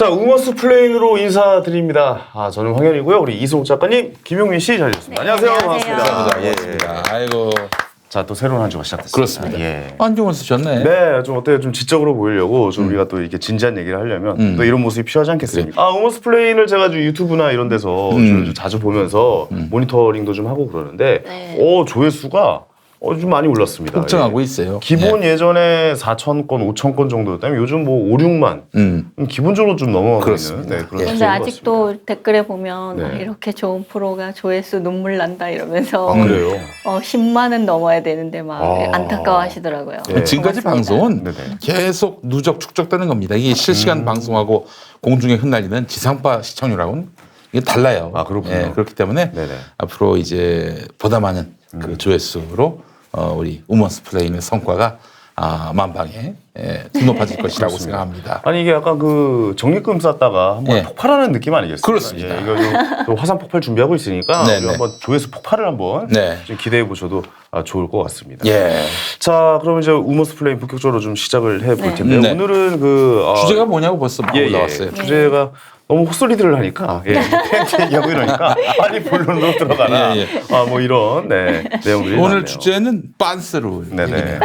자, 우먼스 플레인으로 인사드립니다. 저는 황현이고요. 우리 이승욱 작가님, 김용민 씨 자리했습니다. 네, 안녕하세요. 안녕하세요. 반갑습니다. 아이고. 자, 또 새로운 한 주가 시작됐습니다. 그렇습니다. 예. 안경을 쓰셨네. 네, 좀 어때요? 좀 지적으로 보이려고 좀 우리가 또 이렇게 진지한 얘기를 하려면 또 이런 모습이 필요하지 않겠습니까? 우먼스 플레인을 제가 좀 유튜브나 이런 데서 좀 자주 보면서 모니터링도 좀 하고 그러는데, 네. 조회수가 좀 많이 올랐습니다. 걱정하고 예. 있어요. 기본 예. 예전에 4,000건, 5,000건 정도였다면 요즘 뭐 5, 6만 기본적으로 좀 넘어가고 그렇습니다. 있는 그런 예. 근데 추세인 것 아직도 같습니다. 댓글에 보면 네. 아, 이렇게 좋은 프로가 조회수 눈물 난다 이러면서 그래요? 10만은 넘어야 되는데 막 아. 안타까워하시더라고요. 네. 지금까지 고맙습니다. 방송은 네네. 계속 누적 축적되는 겁니다. 이게 실시간 방송하고 공중에 흩날리는 지상파 시청률하고는 이게 달라요. 아, 그렇군요. 예, 그렇기 때문에 네네. 앞으로 이제 보다 많은 그 조회수로 우리 우먼스 플레인의 성과가 만방에 높아질 것이라고 그렇습니다. 생각합니다. 아니 이게 약간 그 적립금 쌌다가 한번 예. 폭발하는 느낌 아니겠습니까? 그렇습니다. 예, 이거 또 화산 폭발 준비하고 있으니까 네네. 우리 한번 조회수 폭발을 한번 네. 좀 기대해 보셔도 좋을 것 같습니다. 예. 자, 그럼 이제 우먼스 플레인 본격적으로 좀 시작을 해볼 네. 텐데요. 네. 오늘은 주제가 뭐냐고 벌써 막 올라왔어요. 주제가 너무 헛소리들을 하니까 팬티 얘기하고 이러니까 빨리 본론으로 들어가라. 예, 뭐 이런 내용들이 오늘 많네요. 주제는 빤스로. 네네. 얘기네요.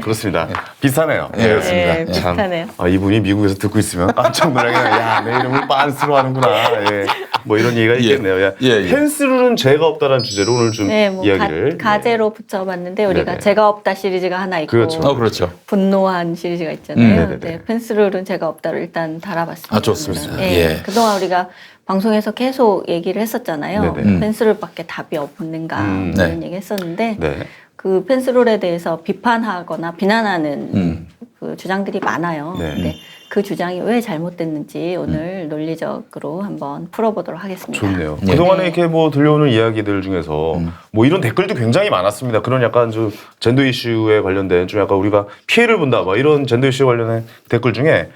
그렇습니다. 비슷하네요. 예, 그렇습니다. 네, 예. 비슷하네요. 이분이 미국에서 듣고 있으면 깜짝 놀라게 내 이름을 빤스로 하는구나. 예. 뭐 이런 얘기가 있겠네요. 야, 예. 펜스룰은 죄가 없다라는 주제로 오늘 좀 네, 뭐 이야기를 가제로 붙여봤는데 우리가 네네. 죄가 없다 시리즈가 하나 있고 그렇죠. 그렇죠. 분노한 시리즈가 있잖아요. 네네네. 네, 펜스룰은 죄가 없다로 일단 달아봤습니다. 좋습니다. 네, 예. 그동안 우리가 방송에서 계속 얘기를 했었잖아요. 네네. 펜스룰밖에 답이 없는가 이런 네. 얘기 했었는데 네. 그 펜스룰에 대해서 비판하거나 비난하는 그 주장들이 많아요. 네. 근데 그 주장이 왜 잘못됐는지 오늘 논리적으로 한번 풀어보도록 하겠습니다. 좋네요. 예. 그동안에 네. 이렇게 뭐 들려오는 이야기들 중에서 뭐 이런 댓글도 굉장히 많았습니다. 그런 약간 좀 젠더 이슈에 관련된 좀 약간 우리가 피해를 본다 막 이런 젠더 이슈에 관련된 댓글 중에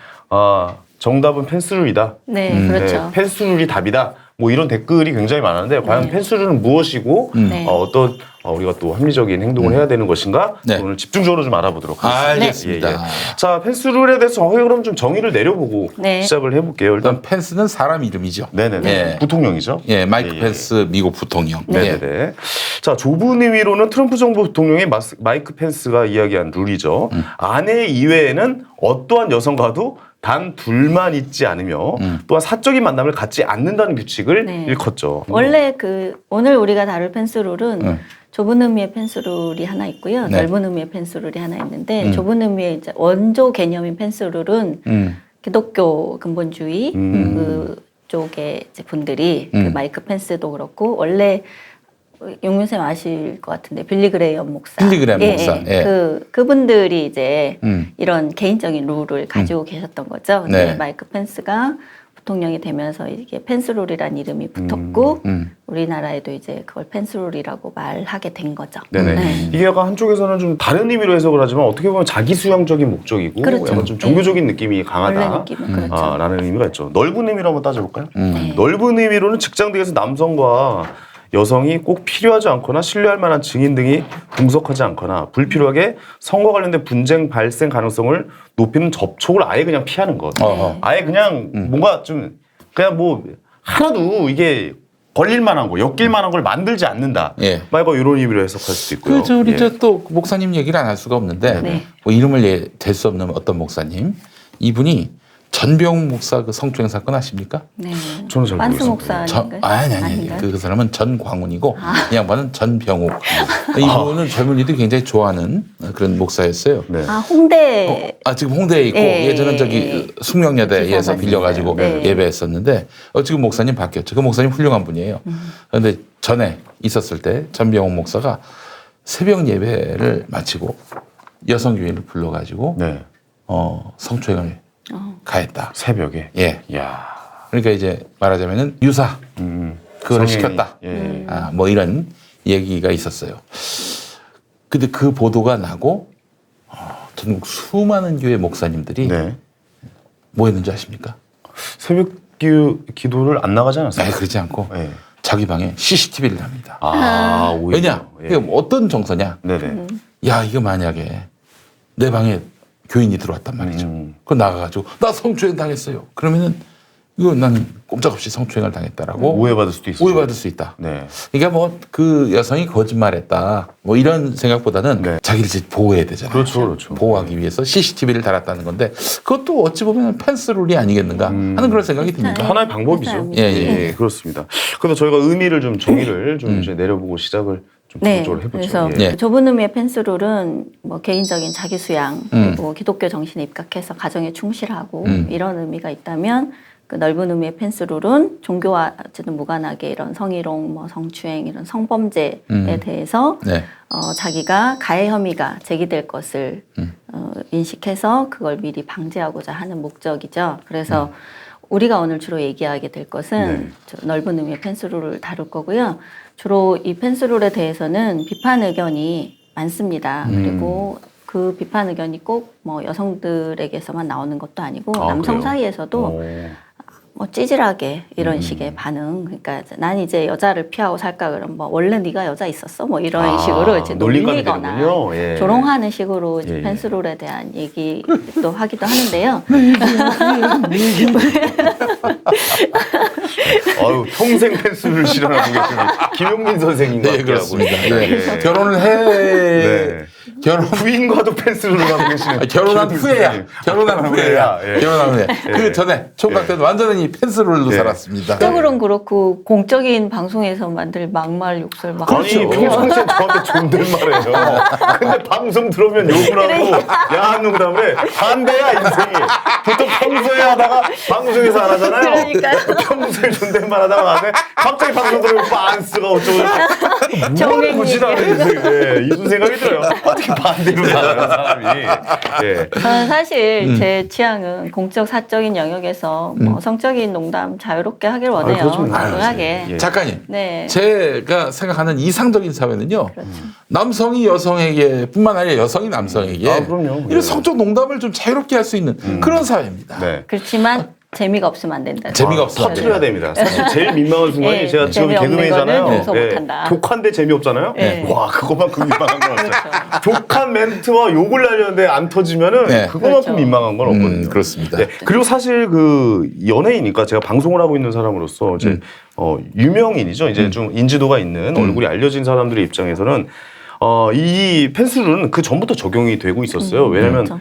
정답은 펜스룰이다. 네, 그렇죠. 펜스룰이 답이다. 뭐 이런 댓글이 굉장히 많았는데 과연 네. 펜스룰은 무엇이고 네. 어떤 우리가 또 합리적인 행동을 해야 되는 것인가 네. 오늘 집중적으로 좀 알아보도록 하겠습니다. 알겠습니다. 예, 예. 자, 펜스룰에 대해서 정확하게 그럼 좀 정의를 내려보고 네. 시작을 해볼게요. 일단 일단 펜스는 사람 이름이죠. 네네네. 예. 부통령이죠. 예, 마이크 예, 예. 펜스 미국 부통령. 네네네. 예. 자, 좁은 의미로는 트럼프 정부 부통령의 마이크 펜스가 이야기한 룰이죠. 아내 이외에는 어떠한 여성과도 단 둘만 있지 않으며 또한 사적인 만남을 갖지 않는다는 규칙을 네. 일컫죠. 원래 오늘 우리가 다룰 펜스룰은 좁은 의미의 펜스룰이 하나 있고요. 네. 넓은 의미의 펜스룰이 하나 있는데 좁은 의미의 이제 원조 개념인 펜스룰은 기독교 근본주의 그쪽의 이제 분들이 그 마이크 펜스도 그렇고 원래 용민쌤 아실 것 같은데 빌리 그레이엄 목사. 빌리 그레이엄 목사, 예. 그분들이 이제 음. 이런 개인적인 룰을 가지고 계셨던 거죠. 근데 네. 마이크 펜스가 부통령이 되면서 이게 펜스룰이라는 이름이 붙었고 우리나라에도 이제 그걸 펜스룰이라고 말하게 된 거죠. 네네. 네. 이게 약간 한쪽에서는 좀 다른 의미로 해석을 하지만 어떻게 보면 자기 수용적인 목적이고 그렇죠. 약간 좀 종교적인 느낌이 강하다. 원래 느낌은 그렇죠. 라는 의미가 있죠. 넓은 의미로 한번 따져볼까요? 네. 넓은 의미로는 직장 등에서 남성과 여성이 꼭 필요하지 않거나 신뢰할 만한 증인 등이 분석하지 않거나 불필요하게 성과 관련된 분쟁 발생 가능성을 높이는 접촉을 아예 그냥 피하는 것. 아예 그냥 뭔가 좀 그냥 뭐 하나도 이게 걸릴 만한 거, 엮일 만한 걸 만들지 않는다. 예. 말고 이런 의미로 해석할 수도 있고요. 그렇죠. 우리 예. 또 목사님 얘기를 안 할 수가 없는데 네. 뭐 이름을 댈 수 없는 어떤 목사님 이분이 전병욱 목사 그 성추행 사건 아십니까? 네. 저는 잘 빤스 모르겠어요. 목사인가요? 아니. 아닌가요? 그 사람은 전광훈이고 이 양반은 전병욱. 이분은 젊은이들이 굉장히 좋아하는 그런 목사였어요. 네. 홍대 지금 홍대에 있고 예, 예전은 예, 저기 예. 숙명여대에서 기사 빌려가지고 봤어요. 네. 예배했었는데 지금 목사님 바뀌었죠. 그 목사님 훌륭한 분이에요. 그런데 전에 있었을 때 전병욱 목사가 새벽 예배를 마치고 여성 교인을 불러가지고 네. 성추행을 가했다. 새벽에. 예. 이야. 그러니까 이제 말하자면은 유사 그거를 성행위. 시켰다. 예. 뭐 이런 얘기가 있었어요. 근데 그 보도가 나고 전국 수많은 교회 목사님들이 네. 뭐 했는지 아십니까? 새벽 기도를 안 나가지 않았어요? 그러지 않고 네. 자기 방에 CCTV를 합니다. 오히려. 왜냐? 예. 이게 어떤 정서냐? 네네. 야, 이거 만약에 내 방에 교인이 들어왔단 말이죠. 그 나가가지고 나 성추행 당했어요. 그러면은 이거 난 꼼짝없이 성추행을 당했다라고 오해받을 수도 있어요. 오해받을 수 있다. 네. 그러니까 뭐 그 여성이 거짓말했다 뭐 이런 생각보다는 네. 자기를 이제 보호해야 되잖아요. 그렇죠, 그렇죠. 보호하기 위해서 CCTV를 달았다는 건데 그것도 어찌 보면 펜스룰이 아니겠는가 하는 그런 생각이 듭니다. 하나의 방법이죠. 예, 예. 예, 그렇습니다. 그래서 저희가 의미를 좀 정의를 좀 이제 내려보고 시작을 좀 네, 본격적으로 해보죠. 그래서 예. 예. 좁은 의미의 펜스룰은 뭐 개인적인 자기 수양 그리고 기독교 정신에 입각해서 가정에 충실하고 이런 의미가 있다면 그 넓은 의미의 펜스룰은 종교와 어쨌든 무관하게 이런 성희롱, 뭐 성추행 이런 성범죄에 대해서 네. 자기가 가해 혐의가 제기될 것을 인식해서 그걸 미리 방지하고자 하는 목적이죠. 그래서 우리가 오늘 주로 얘기하게 될 것은 네. 저 넓은 의미의 펜스룰을 다룰 거고요. 주로 이 펜스룰에 대해서는 비판 의견이 많습니다. 그리고 그 비판 의견이 꼭 뭐 여성들에게서만 나오는 것도 아니고 아, 남성 그래요? 사이에서도 오. 뭐 찌질하게 이런 식의 반응. 그러니까 난 이제 여자를 피하고 살까 그러면 뭐 원래 네가 여자 있었어? 뭐 이런 아, 식으로 이제 논리감이 놀리거나 되는군요. 예. 조롱하는 식으로 이제 예, 예. 펜스룰에 대한 얘기도 하기도 하는데요. 아유, 평생 펜스를 실현하고 계신 김용민 선생님과 네, 함께하고 그렇습니다. 있습니다. 예. 예. 결혼을 해 네. 결혼 부인과도 펜스를 하고 계시는 결혼한 김용민 후에야. 선생님. 결혼한 후에야. 예. 결혼한 후에. 그 전에 총각 때는 완전히 펜스룰로 예. 살았습니다. 적으로는 그렇고 공적인 방송에서만 늘 막말 욕설 막 아니 그렇죠. 평상시에 저한테 존댓말해요. 근데 방송 들어오면 욕을 하고 야한 농담을 해. 반대야 인생이. 보통 평소에 하다가 방송에서 안 하잖아요. 그러니까요. 평소에 존댓말 하다가 나중에 갑자기 방송 들어오면 빤스가 어쩌고 정행 보진 않은데 이 생각이 들어요. 어떻게 반대로 살아가 사람이. 예. 저는 사실 제 취향은 공적 사적인 영역에서 뭐 성적인 농담 자유롭게 하길 원해요. 그거 좀 당연하게. 예. 작가님. 네. 제가 생각하는 이상적인 사회는요. 남성이 여성에게 뿐만 아니라 여성이 남성에게 아, 그럼요. 이런 성적 농담을 좀 자유롭게 할 수 있는 그런 사회입니다. 네. 그렇지만 재미가 없으면 안 된다. 재미가 없으면 안 터트려야 됩니다. 사실 제일 민망한 순간이 네, 제가 지금 재미없는 개그맨이잖아요. 거는 용서 못한다. 독한데 재미없잖아요. 네. 와 그거만큼 민망한 건 없어요. 독한 멘트와 욕을 날렸는데 안 터지면은 네. 그거만큼 그렇죠. 민망한 건 없거든요. 그렇습니다. 네. 그리고 사실 그 연예인이니까 제가 방송을 하고 있는 사람으로서 이제 유명인이죠. 이제 좀 인지도가 있는 얼굴이 알려진 사람들의 입장에서는 이 펜스룰은 그 전부터 적용이 되고 있었어요. 왜냐면 그렇죠.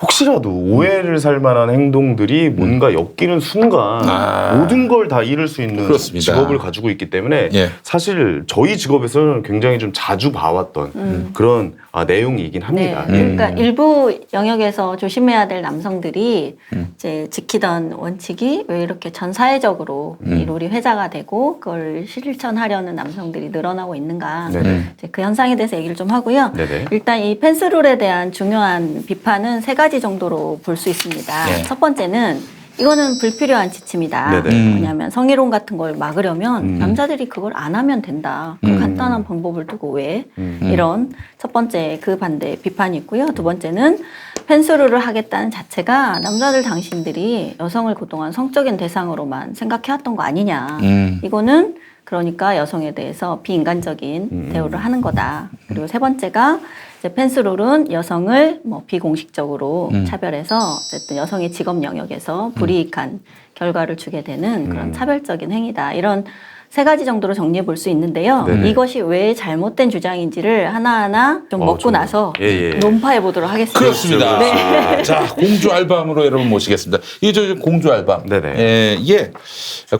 혹시라도 오해를 살 만한 행동들이 뭔가 엮이는 순간 아. 모든 걸 다 잃을 수 있는 그렇습니다. 직업을 가지고 있기 때문에 예. 사실 저희 직업에서는 굉장히 좀 자주 봐왔던 그런 내용이긴 네. 합니다. 예. 그러니까 일부 영역에서 조심해야 될 남성들이 이제 지키던 원칙이 왜 이렇게 전 사회적으로 이 룰이 회자가 되고 그걸 실천하려는 남성들이 늘어나고 있는가. 네네. 이제 그 현상에 대해서 얘기를 좀 하고요. 네네. 일단 이 펜스룰에 대한 중요한 비판은 세 가지 정도로 볼 수 있습니다. 네. 첫 번째는 이거는 불필요한 지침이다. 네네. 왜냐하면 성희롱 같은 걸 막으려면 남자들이 그걸 안 하면 된다. 그 간단한 방법을 두고 왜 이런 첫 번째 그 반대 비판이 있고요. 두 번째는 펜스룰을 하겠다는 자체가 남자들 당신들이 여성을 그동안 성적인 대상으로만 생각해왔던 거 아니냐. 이거는 그러니까 여성에 대해서 비인간적인 대우를 하는 거다. 그리고 세 번째가 이제 펜스룰은 여성을 뭐 비공식적으로 차별해서 어쨌든 여성의 직업 영역에서 불이익한 결과를 주게 되는 그런 차별적인 행위다. 이런 세 가지 정도로 정리해 볼 수 있는데요. 네네. 이것이 왜 잘못된 주장인지를 하나하나 좀 먹고 좀, 나서 예. 논파해 보도록 하겠습니다. 그렇습니다. 네. 자, 공주 알밤으로 여러분 모시겠습니다. 이게 저 공주 알밤. 네네. 이게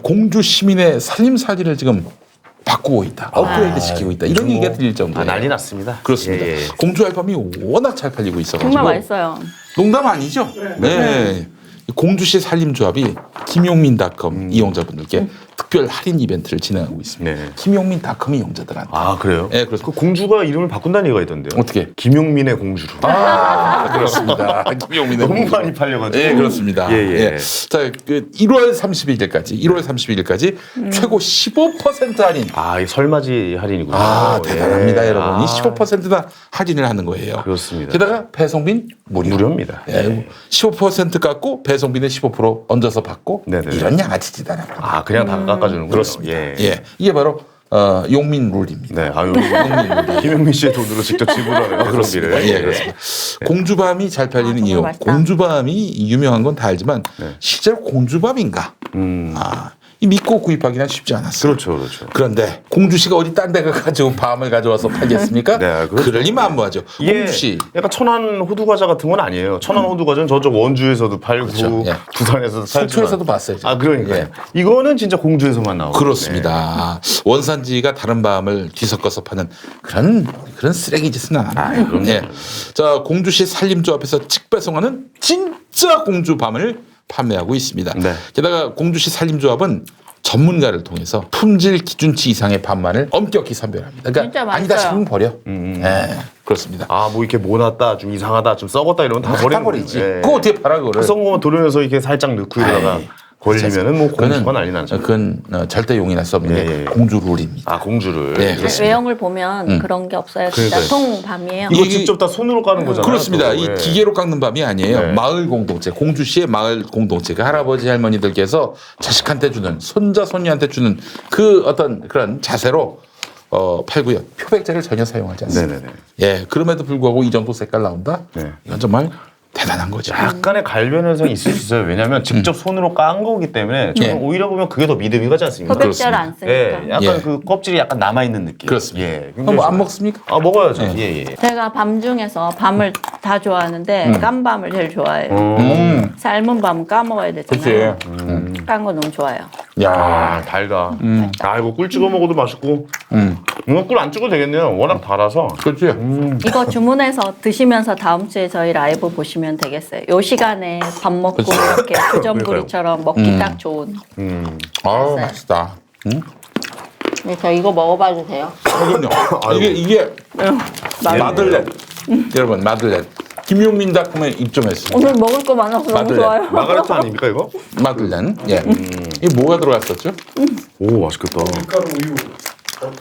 공주 시민의 살림살이를 지금 바꾸고 있다. 업그레이드 시키고 있다. 이런 얘기가 들릴 정도예요. 난리 났습니다. 그렇습니다. 예. 공주 알밤이 워낙 잘 팔리고 있어가지고. 정말 맛있어요. 농담 아니죠? 네. 공주시 살림조합이 김용민닷컴 이용자분들께 특별 할인 이벤트를 진행하고 있습니다. 네. 김용민닷컴 이용자들한테. 아 그래요? 네, 그렇습니다. 그 공주가 이름을 바꾼다는 얘기가 있던데요. 어떻게? 김용민의 공주로. 그렇습니다. 김용민의 너무 공주. 많이 팔려가지고. 네, 그렇습니다. 예. 자, 그 1월 31일까지 최고 15% 할인. 이 설맞이 할인이군요. 대단합니다, 예. 여러분이 15%나 할인을 하는 거예요. 그렇습니다. 게다가 배송비는 무료입니다. 예, 15% 깎고 배송비는 15% 얹어서 받고 네네네. 이런 양아치 짓 않아요. 그냥 다 깎아주는 거죠. 그렇습니다. 예. 예, 이게 바로 용민 룰입니다. 네, 아유, 김용민 씨의 돈으로 직접 지불하는 그런 예, 그렇습니다. 공주밤이 잘 팔리는 정말 이유. 맛있다. 공주밤이 유명한 건 다 알지만 실제로 공주밤인가? 이 믿고 구입하기는 쉽지 않았어요. 그렇죠. 그런데 공주시가 어디 딴 데 가지고 밤을 가져와서 팔겠습니까? 네, 그렇죠. 그럴 리만 안 뭐하죠. 이게 공주시. 약간 천안 호두 과자 같은 건 아니에요. 천안 호두 과자는 저쪽 원주에서도 팔고 그렇죠. 예. 부산에서도 팔고 속초에서도 봤어요. 아, 그러니까 예. 이거는 진짜 공주에서만 나오고 그렇습니다. 원산지가 다른 밤을 뒤섞어서 파는 그런 쓰레기 짓은 안 합니다. 예. 자, 공주시 산림조 앞에서 직배송하는 진짜 공주밤을 판매하고 있습니다. 네. 게다가 공주시 산림조합은 전문가를 통해서 품질 기준치 이상의 밤만을 엄격히 선별합니다. 그러니까 진짜 맛있어요. 아니다 싶으면 버려. 예, 그렇습니다. 아, 뭐 이렇게 모났다, 좀 이상하다, 좀 썩었다 이러면 다 다 버리는 버리지. 거예요. 예. 그거 어떻게 팔아 그거를? 썩은 거만 도려내서 이렇게 살짝 넣고 이러다가 아이, 걸리면은 뭐 공주가 그거는 난리 나죠. 그건 절대 용인할 수 없는 게 예. 공주 룰입니다. 아, 공주를. 네, 그렇습니다. 외형을 보면 그런 게 없어요. 진짜 그러니까요. 통밤이에요. 이거 이게- 직접 다 손으로 까는 거잖아요. 그렇습니다. 또. 이 예. 기계로 깎는 밤이 아니에요. 네. 마을 공동체, 공주시의 마을 공동체, 그 할아버지 할머니들께서 자식한테 주는, 손자 손녀한테 주는 그 어떤 그런 자세로 팔고요. 표백제를 전혀 사용하지 않습니다. 네네네. 예, 그럼에도 불구하고 이 정도 색깔 나온다? 네. 이건 정말 대단한 거죠. 약간의 갈변 현상이 있을 수 있어요. 왜냐하면 직접 손으로 깐 거기 때문에 저는 예. 오히려 보면 그게 더 믿음이 가지 않습니까? 표백제를 안 쓰니까. 예, 약간 예. 그 껍질이 약간 남아 있는 느낌. 그렇습니다. 예. 그럼 뭐안 먹습니까? 아, 먹어야죠. 예. 예, 예. 제가 밤 중에서 밤을 다 좋아하는데 깐 밤을 제일 좋아해요. 삶은 밤 까먹어야 되잖아요. 깐 거 너무 좋아요. 야, 아, 달다. 아, 이거 꿀 찍어 먹어도 맛있고. 이거 꿀 안 찍어도 되겠네요. 워낙 달아서. 그렇지. 이거 주문해서 드시면서 다음 주에 저희 라이브 보시면 되겠어요. 요 시간에 밥 먹고 그치. 이렇게 주전부리처럼 먹기 딱 좋은. 아, 맛있다. 네, 저 이거 먹어봐도 돼요? 그럼요. 이게 마들렌. 여러분, 마들렌. 김용민 닷컴에 입점했습니다. 오늘 먹을 거 많아서 너무 마들렌. 좋아요. 마가레트 아닙니까 이거? 마들렌. 예. 이게 뭐가 들어갔었죠? 오, 맛있겠다.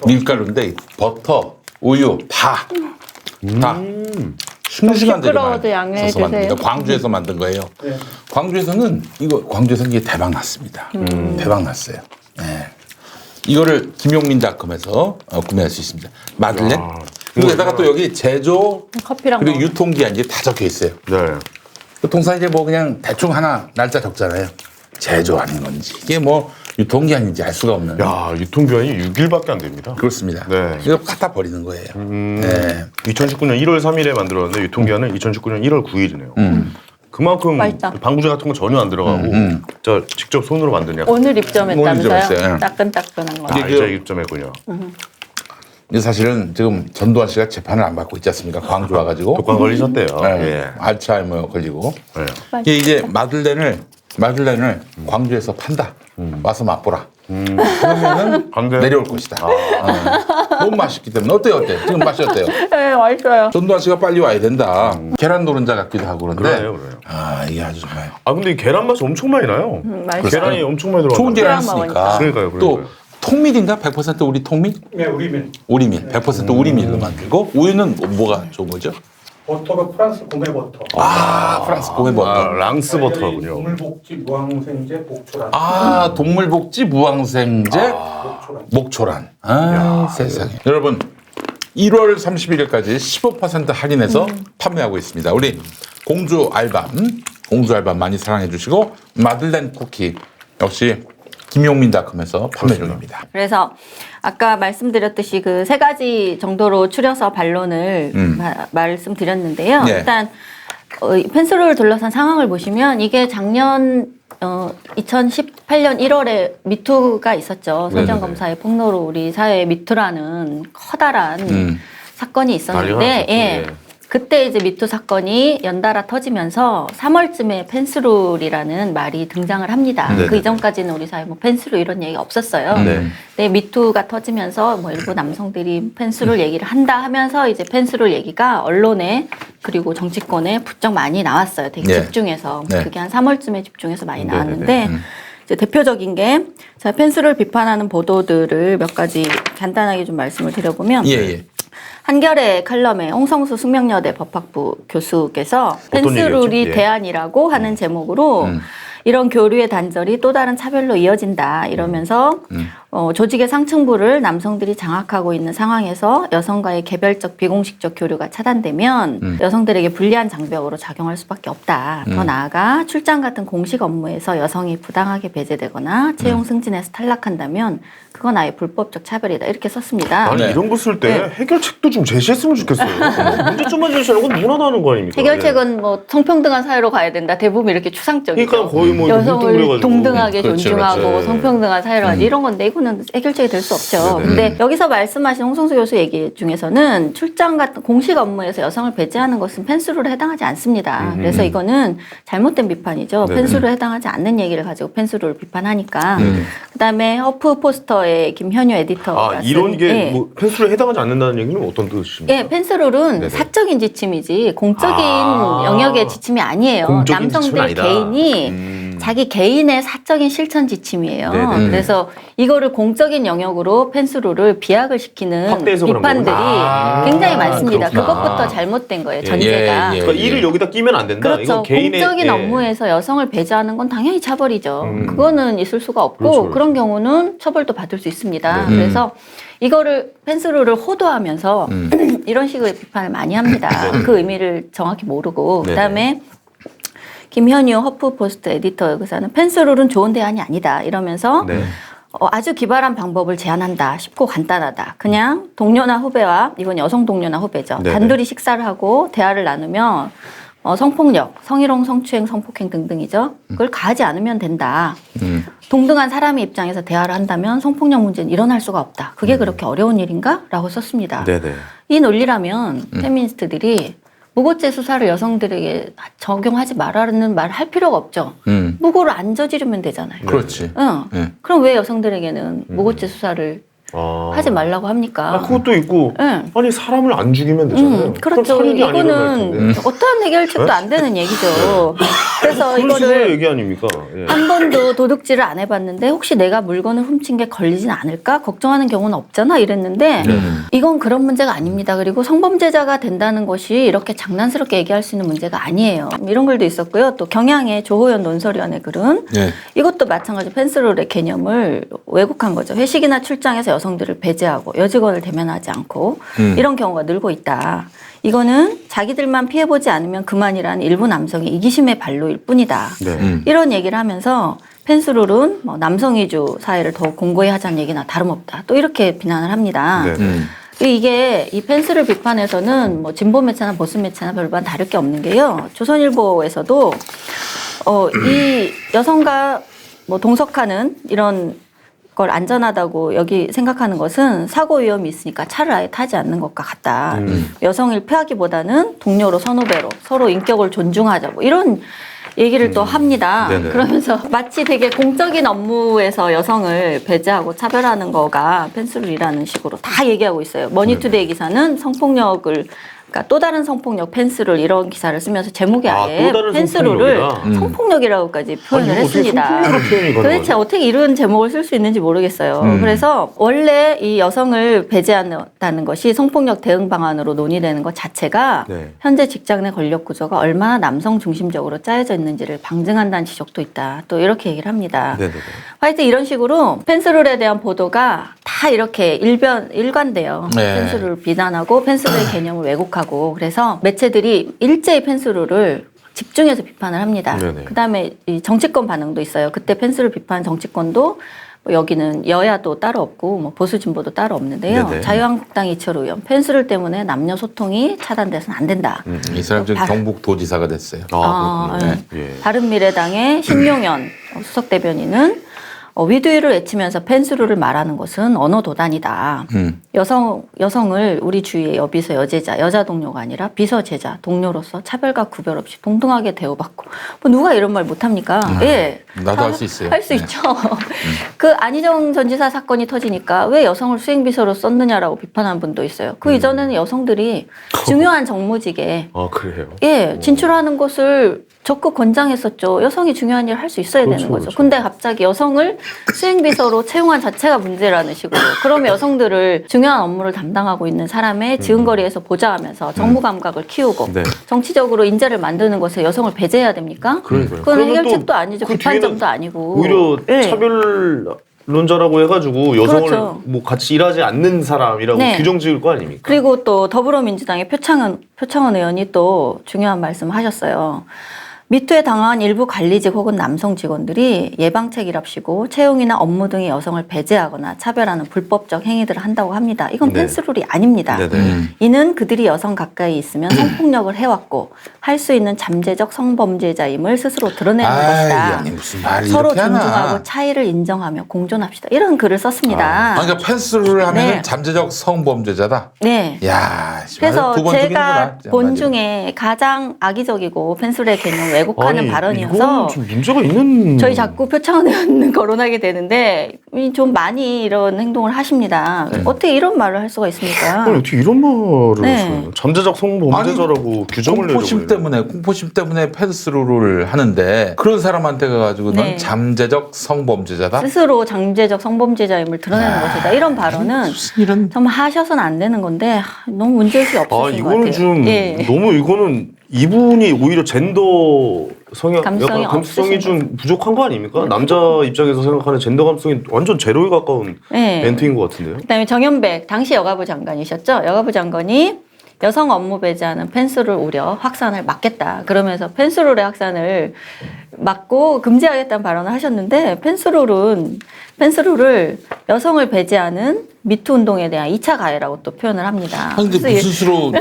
밀가루인데 버터, 우유 다. 싱싱한 시끄러워도 양해해 재료만 주세요. 광주에서 만든 거예요. 광주에서는 이거 대박 났습니다. 대박 났어요. 네. 이거를 김용민닷컴에서 구매할 수 있습니다. 마들렌. 그리고 게다가 또 여기 제조 커피랑 그리고 먹어. 유통기한이 다 적혀 있어요. 네. 통상 이제 뭐 그냥 대충 하나 날짜 적잖아요. 제조하는 건지 이게 뭐 유통기한인지 알 수가 없는. 야, 유통기한이 6일밖에 안 됩니다. 그렇습니다. 네. 이거 갖다 버리는 거예요. 네. 2019년 1월 3일에 만들었는데 유통기한은 2019년 1월 9일이네요. 그만큼 맛있다. 방부제 같은 거 전혀 안 들어가고 저 직접 손으로 만든 약. 오늘 오늘 입점했어요. 입점했다면서요? 따끈따끈한 거. 아, 이게 이제 입점했군요. 근데 사실은 지금 전두환 씨가 재판을 안 받고 있지 않습니까? 광주 와가지고. 독감 걸리셨대요. 네. 예. 알츠하이머 걸리고. 네. 이게 이제 마들렌을 광주에서 판다. 와서 맛보라. 그러면은 안 돼. 내려올 것이다. 너무 맛있기 때문에 어때요? 지금 맛이 어때요? 네, 맛있어요. 전두환 씨가 빨리 와야 된다. 계란 노른자 같기도 하고 그런데. 그러네요. 아 이게 아주 정말 아, 근데 이 계란 맛이 엄청 많이 나요. 맛있어요. 계란이 엄청 많이 들어가. 좋은 계란 계란 쓰니까. 그러니까요. 또 통밀인가? 100% 우리 통밀? 네, 우리밀. 우리밀. 100% 우리밀로 만들고 우유는 뭐가 좋은 거죠? 버터가 프랑스 고메 버터. 프랑스 고메 버터. 아, 랑스 버터군요. 동물복지 무항생제 목초란. 동물복지 무항생제 목초란. 세상에. 여러분 1월 31일까지 15% 할인해서 판매하고 있습니다. 우리 공주 알밤 많이 사랑해 주시고 마들렌 쿠키 역시 김용민닷컴에서 판매 중입니다. 그래서 아까 말씀드렸듯이 그 세 가지 정도로 추려서 반론을 말씀드렸는데요. 네. 일단 이 펜스롤을 둘러싼 상황을 보시면 이게 작년 2018년 1월에 미투가 있었죠. 선정검사의 폭로로 우리 사회에 미투라는 커다란 사건이 있었는데, 난리가 났었죠. 예. 예. 그때 이제 미투 사건이 연달아 터지면서 3월쯤에 펜스룰이라는 말이 등장을 합니다. 네네. 그 이전까지는 우리 사회 뭐 펜스룰 이런 얘기가 없었어요. 네. 근데 미투가 터지면서 뭐 일부 남성들이 펜스룰 얘기를 한다 하면서 이제 펜스룰 얘기가 언론에 그리고 정치권에 부쩍 많이 나왔어요. 되게 네. 집중해서. 네. 그게 한 3월쯤에 집중해서 많이 네네네. 나왔는데 이제 대표적인 게 자, 펜스룰 비판하는 보도들을 몇 가지 간단하게 좀 말씀을 드려보면 예. 한겨레 칼럼에 홍성수 숙명여대 법학부 교수께서 어떤 펜스룰이 얘기였죠? 예. 대안이라고 하는 제목으로 이런 교류의 단절이 또 다른 차별로 이어진다 이러면서 조직의 상층부를 남성들이 장악하고 있는 상황에서 여성과의 개별적 비공식적 교류가 차단되면 여성들에게 불리한 장벽으로 작용할 수밖에 없다. 더 나아가 출장 같은 공식 업무에서 여성이 부당하게 배제되거나 채용 승진에서 탈락한다면 그건 아예 불법적 차별이다. 이렇게 썼습니다. 아니 네. 이런 거 쓸 때 네. 해결책도 좀 제시했으면 좋겠어요. 문제점만 제시하는 건 무난하는 거 아닙니까? 해결책은 뭐 성평등한 사회로 가야 된다. 대부분 이렇게 추상적이죠. 그러니까 거의 뭐 여성을 뭉뚱그려가지고. 동등하게 그렇죠, 존중하고 그렇죠. 성평등한 사회로 하지 이런 건데 이거는 해결책이 될 수 없죠. 네네. 근데 여기서 말씀하신 홍성수 교수 얘기 중에서는 출장 같은 공식 업무에서 여성을 배제하는 것은 펜스룰에 해당하지 않습니다. 그래서 이거는 잘못된 비판이죠. 네네. 펜스룰에 해당하지 않는 얘기를 가지고 펜스룰을 비판하니까. 그다음에 허프 포스터의 김현유 에디터가 아 이런 쓴, 게 예. 뭐 펜스에 해당하지 않는다는 얘기는 어떤 뜻입니까? 예, 펜스룰은 네네. 사적인 지침이지 공적인 아. 영역의 지침이 아니에요. 공적인 지침은 남성들 아니다. 개인이 자기 개인의 사적인 실천 지침이에요. 네네. 그래서 이거를 공적인 영역으로 펜스룰을 비약을 시키는 확대해서 그런 비판들이 거구나. 굉장히 많습니다. 그렇구나. 그것부터 잘못된 거예요. 예, 전제가. 예, 예. 그러니까 일을 여기다 끼면 안 된다. 그렇죠. 이건 개인의 공적인 예. 업무에서 여성을 배제하는 건 당연히 차벌이죠. 그거는 있을 수가 없고 그렇죠, 그렇죠. 그런 경우는 처벌도 받을 수 있습니다. 네. 그래서 이거를 펜스룰을 호도하면서 이런 식의 비판을 많이 합니다. 그 의미를 정확히 모르고 네네. 그다음에 김현유 허프포스트 에디터 여기서는 펜스룰은 좋은 대안이 아니다 이러면서 네. 아주 기발한 방법을 제안한다. 쉽고 간단하다. 그냥 동료나 후배와 이건 여성 동료나 후배죠. 네네. 단둘이 식사를 하고 대화를 나누면 성폭력, 성희롱, 성추행, 성폭행 등등이죠. 그걸 가하지 않으면 된다. 동등한 사람의 입장에서 대화를 한다면 성폭력 문제는 일어날 수가 없다. 그게 그렇게 어려운 일인가? 라고 썼습니다. 네네. 이 논리라면 페미니스트들이 무고죄 수사를 여성들에게 적용하지 말라는 말을 할 필요가 없죠. 무고를 안 저지르면 되잖아요. 그렇지. 응. 네. 그럼 왜 여성들에게는 무고죄 수사를 아. 하지 말라고 합니까? 아, 그것도 있고 응. 아니 사람을 안 죽이면 되잖아요. 그렇죠. 그럼 살인이 안 일어날 텐데. 이거는 어떠한 해결책도 안 되는 얘기죠. 그래서 그런 식으로 이거를 얘기 아닙니까? 예. 한 번도 도둑질을 안 해봤는데 혹시 내가 물건을 훔친 게 걸리진 않을까 걱정하는 경우는 없잖아 이랬는데 이건 그런 문제가 아닙니다. 그리고 성범죄자가 된다는 것이 이렇게 장난스럽게 얘기할 수 있는 문제가 아니에요. 이런 글도 있었고요. 또 경향의 조호연 논설위원의 글은 네. 이것도 마찬가지 펜스룰의 개념을 왜곡한 거죠. 회식이나 출장에서 여성들을 배제하고 여직원을 대면하지 않고 이런 경우가 늘고 있다. 이거는 자기들만 피해보지 않으면 그만이라는 일부 남성의 이기심의 발로일 뿐이다. 네. 이런 얘기를 하면서 펜스룰은 뭐 남성 위주 사회를 더욱 공고히 하자는 얘기나 다름없다. 또 이렇게 비난을 합니다. 네. 이게 이 펜스룰 비판에서는 뭐 진보 매체나 보수 매체나 별반 다를 게 없는 게요. 조선일보에서도 이 여성과 뭐 동석하는 이런 걸 안전하다고 여기 생각하는 것은 사고 위험이 있으니까 차를 아예 타지 않는 것과 같다. 여성을 피하기보다는 동료로 선후배로 서로 인격을 존중하자 뭐 이런 얘기를 또 합니다. 네네. 그러면서 마치 되게 공적인 업무에서 여성을 배제하고 차별하는 거가 펜스룰이라는 식으로 다 얘기하고 있어요. 머니투데이 기사는 성폭력을 그러니까 또 다른 성폭력 펜스룰 이런 기사를 쓰면서 제목에 아, 아예 또 다른 펜스룰을 성폭력이다? 성폭력이라고까지 표현을 아니, 이거 어떻게 했습니다. 성폭력으로 표현이 가능하죠? 도대체 어떻게 이런 제목을 쓸 수 있는지 모르겠어요. 그래서 원래 이 여성을 배제한다는 것이 성폭력 대응 방안으로 논의되는 것 자체가 네. 현재 직장 내 권력 구조가 얼마나 남성 중심적으로 짜여져 있는지를 방증한다는 지적도 있다. 또 이렇게 얘기를 합니다. 네네네. 하여튼 이런 식으로 펜스룰에 대한 보도가 다 이렇게 일관돼요. 네. 펜스룰을 비난하고 펜스룰의 개념을 왜곡하고 그래서 매체들이 일제히 펜스룰을 집중해서 비판을 합니다. 네네. 그다음에 이 정치권 반응도 있어요. 그때 펜스룰 비판 정치권도 뭐 여기는 여야도 따로 없고 뭐 보수 진보도 따로 없는데요. 네네. 자유한국당 이철우 의원 펜스룰 때문에 남녀 소통이 차단돼서는 안 된다. 이 사람 지금 바- 경북 도지사가 됐어요. 아, 그렇군요. 예. 예. 바른미래당의 신용현 수석 대변인은 위두위를 외치면서 펜스룰을 말하는 것은 언어 도단이다. 여성을 우리 주위의 여비서 여제자, 여자 동료가 아니라 비서 제자, 동료로서 차별과 구별 없이 동등하게 대우받고 뭐 누가 이런 말 못합니까? 예, 나도 할 수 있어요. 할 수 네. 있죠. 그 안희정 전 지사 사건이 터지니까 왜 여성을 수행비서로 썼느냐라고 비판한 분도 있어요. 그 이전에는 여성들이 중요한 정무직에 아 그래요? 진출하는 것을 적극 권장했었죠. 여성이 중요한 일을 할 수 있어야 그렇죠, 되는 거죠. 그렇죠. 근데 갑자기 여성을 수행비서로 채용한 자체가 문제라는 식으로. 그러면 여성들을 중요한 업무를 담당하고 있는 사람의 지은거리에서 보좌하면서 정부 감각을 키우고 네. 정치적으로 인재를 만드는 것에 여성을 배제해야 됩니까? 그러니까요. 그건 그러면 해결책도 또 아니죠. 그 비판점도 뒤에는 아니고. 오히려 네. 차별론자라고 해가지고 여성을 그렇죠. 뭐 같이 일하지 않는 사람이라고 네. 규정 지을 거 아닙니까? 그리고 또 더불어민주당의 표창원 의원이 또 중요한 말씀을 하셨어요. 미투에 당한 일부 관리직 혹은 남성 직원들이 예방책이랍시고 채용이나 업무 등의 여성을 배제하거나 차별하는 불법적 행위들을 한다고 합니다. 이건 네. 펜스룰이 아닙니다. 네네. 이는 그들이 여성 가까이 있으면 성폭력을 해왔고 할 수 있는 잠재적 성범죄자임을 스스로 드러내는 것이다. 아니 무슨 말이 서로 이렇게 하나. 존중하고 차이를 인정하며 공존합시다. 이런 글을 썼습니다. 그러니까 펜스를 하면 네. 은 잠재적 성범죄자다. 네. 야, 그래서 두번 제가 죽이는구나. 본 맞아. 중에 가장 악의적이고 펜스룰의 개념을 왜곡하는 발언이어서 이건 좀 문제가 있는. 저희 자꾸 표창원 의원은 거론하게 되는데 좀 많이 이런 행동을 하십니다. 어떻게 이런 말을 할 수가 있습니까? 아니, 어떻게 이런 말을 네. 하세요? 잠재적 성범죄자라고 규정을 공포심 때문에 펜스룰을 하는데 그런 사람한테 가가지고 넌 네. 잠재적 성범죄자다. 스스로 잠재적 성범죄자임을 드러내는 것이다. 이런 발언은 무슨 이런 정말 하셔서는 안 되는 건데 너무 문제의식이 없으신 것 같아요. 이거는 좀 예. 너무 이거는 이분이 오히려 젠더 성향, 감성이 약간 감수성이 없으신 좀 부족한 거 아닙니까? 남자 입장에서 생각하는 젠더 감성이 완전 제로에 가까운 네. 멘트인 것 같은데요. 그다음에 정연백 당시 여가부 장관이셨죠. 여가부 장관이 여성 업무 배제하는 펜스룰 우려 확산을 막겠다. 그러면서 펜스룰의 확산을 막고 금지하겠다는 발언을 하셨는데 펜스룰을 여성을 배제하는 미투 운동에 대한 2차 가해라고 또 표현을 합니다. 근데 그래서 무슨 수로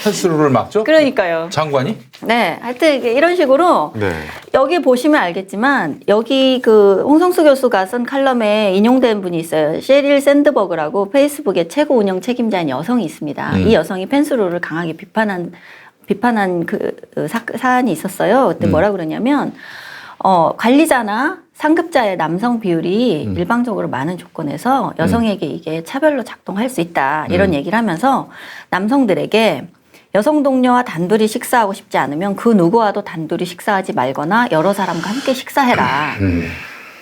펜스룰을 막죠? 그러니까요. 장관이? 네, 하여튼 이런 식으로 네. 여기 보시면 알겠지만 여기 그 홍성수 교수가 쓴 칼럼에 인용된 분이 있어요. sheryl 샌드버그라고 페이스북의 최고 운영 책임자인 여성이 있습니다. 이 여성이 펜스룰을 강하게 비판한 사안이 있었어요. 그때 뭐라 그러냐면 관리자나 상급자의 남성 비율이 일방적으로 많은 조건에서 여성에게 이게 차별로 작동할 수 있다. 이런 얘기를 하면서 남성들에게 여성 동료와 단둘이 식사하고 싶지 않으면 그 누구와도 단둘이 식사하지 말거나 여러 사람과 함께 식사해라.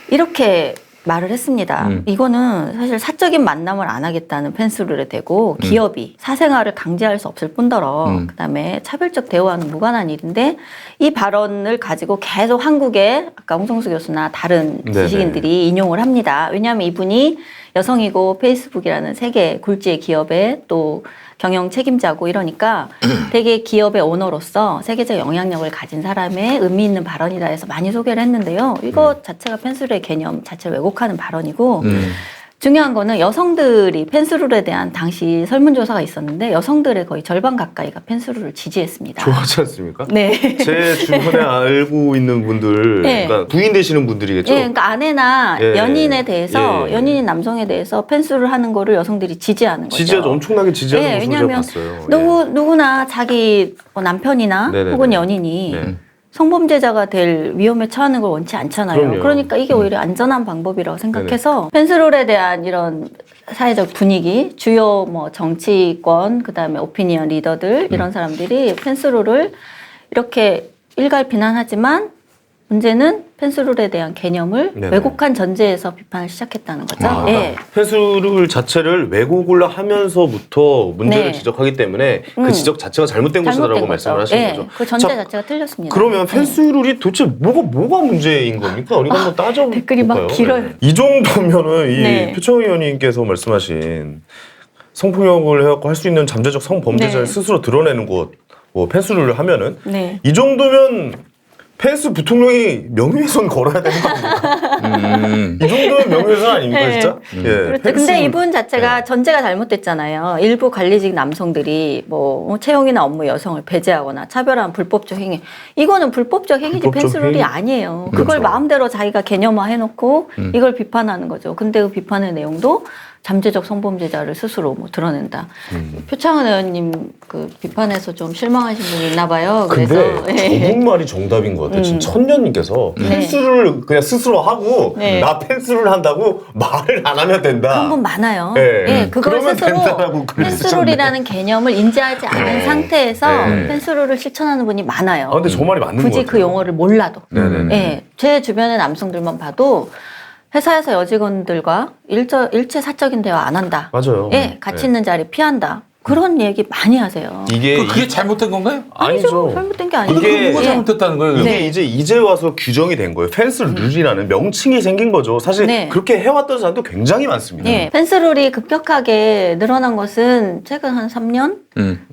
이렇게 말을 했습니다. 이거는 사실 사적인 만남을 안 하겠다는 펜스룰에 대고 기업이 사생활을 강제할 수 없을 뿐더러 그다음에 차별적 대우와는 무관한 일인데 이 발언을 가지고 계속 한국의 아까 홍성수 교수나 다른 네네. 지식인들이 인용을 합니다. 왜냐하면 이분이 여성이고 페이스북이라는 세계 굴지의 기업의 또 경영 책임자고 이러니까 되게 기업의 오너로서 세계적 영향력을 가진 사람의 의미 있는 발언이다 해서 많이 소개를 했는데요. 이거 자체가 펜스룰의 개념 자체를 왜곡하는 발언이고 중요한 거는 여성들이 펜스룰에 대한 당시 설문조사가 있었는데 여성들의 거의 절반 가까이가 펜스룰을 지지했습니다. 좋아하지 않습니까? 네. 제 주변에 알고 있는 분들, 네. 그러니까 부인 되시는 분들이겠죠. 예, 그러니까 아내나 예. 연인에 대해서 예. 연인인 남성에 대해서 펜스를 하는 거를 여성들이 지지하는 거죠. 지지하죠. 엄청나게 지지하는 예, 모습을 제가 왜냐하면 봤어요. 누구나 자기 남편이나 네네네. 혹은 연인이 네. 성범죄자가 될 위험에 처하는 걸 원치 않잖아요. 그럼요. 그러니까 이게 오히려 안전한 방법이라고 생각해서 펜스룰에 대한 이런 사회적 분위기, 주요 뭐 정치권, 그다음에 오피니언 리더들 이런 사람들이 펜스룰을 이렇게 일갈 비난하지만 문제는 펜스룰에 대한 개념을 네네. 왜곡한 전제에서 비판을 시작했다는 거죠. 예. 펜스룰 자체를 왜곡을 하면서부터 문제를 네. 지적하기 때문에 그 지적 자체가 잘못된 것이다라고 잘못된 말씀을 거죠. 하신 예, 거죠. 그 전제 자, 자체가 틀렸습니다. 그러면 네. 펜스룰이 도대체 뭐가 문제인 겁니까? 우리가 한번 따져볼까요? 댓글이 막 길어요. 네. 이 정도면은 이 네. 표창원 의원님께서 말씀하신 성폭력을 해갖고 할 수 있는 잠재적 성범죄자를 네. 스스로 드러내는 것, 뭐 펜스룰을 하면은 네. 이 정도면 펜스 부통령이 명예훼손 걸어야 되는 거 아닙니까? 이 정도면 명예훼손 아닙니까, 네. 진짜? 예. 그렇죠. 펜스- 근데 이분 자체가 네. 전제가 잘못됐잖아요. 일부 관리직 남성들이 뭐 채용이나 업무 여성을 배제하거나 차별한 불법적 행위. 이거는 불법적 행위지 불법적 펜스룰이 행위. 아니에요. 그렇죠. 그걸 마음대로 자기가 개념화 해놓고 이걸 비판하는 거죠. 근데 그 비판의 내용도 잠재적 성범죄자를 스스로 뭐 드러낸다. 표창원 의원님 그 비판에서 좀 실망하신 분이 있나 봐요. 그래서 근데 저분 말이 정답인 것 같아요. 지금 천년님께서 네. 펜스를 그냥 스스로 하고 네. 나 펜스를 한다고 말을 안 하면 된다. 그런 분 많아요. 네. 예, 그걸 그러면 스스로 된다라고 글을 펜스룰이라는 개념을 인지하지 않은 상태에서 펜스룰을 실천하는 분이 많아요. 아 근데 저 말이 맞는 거 굳이 같아요. 그 용어를 몰라도. 네네네. 예, 제 주변의 남성들만 봐도 회사에서 여직원들과 일체 사적인 대화 안 한다. 맞아요. 예, 같이 있는 자리 피한다. 그런 얘기 많이 하세요. 그게 잘못된 건가요? 아니죠. 잘못된 게 아니죠. 이게 뭐가 잘못됐다는 거예요? 이게 이제 와서 규정이 된 거예요. 펜스 룰이라는 명칭이 생긴 거죠. 사실 네. 그렇게 해왔던 사람도 굉장히 많습니다. 예, 펜스룰이 급격하게 늘어난 것은 최근 한 3년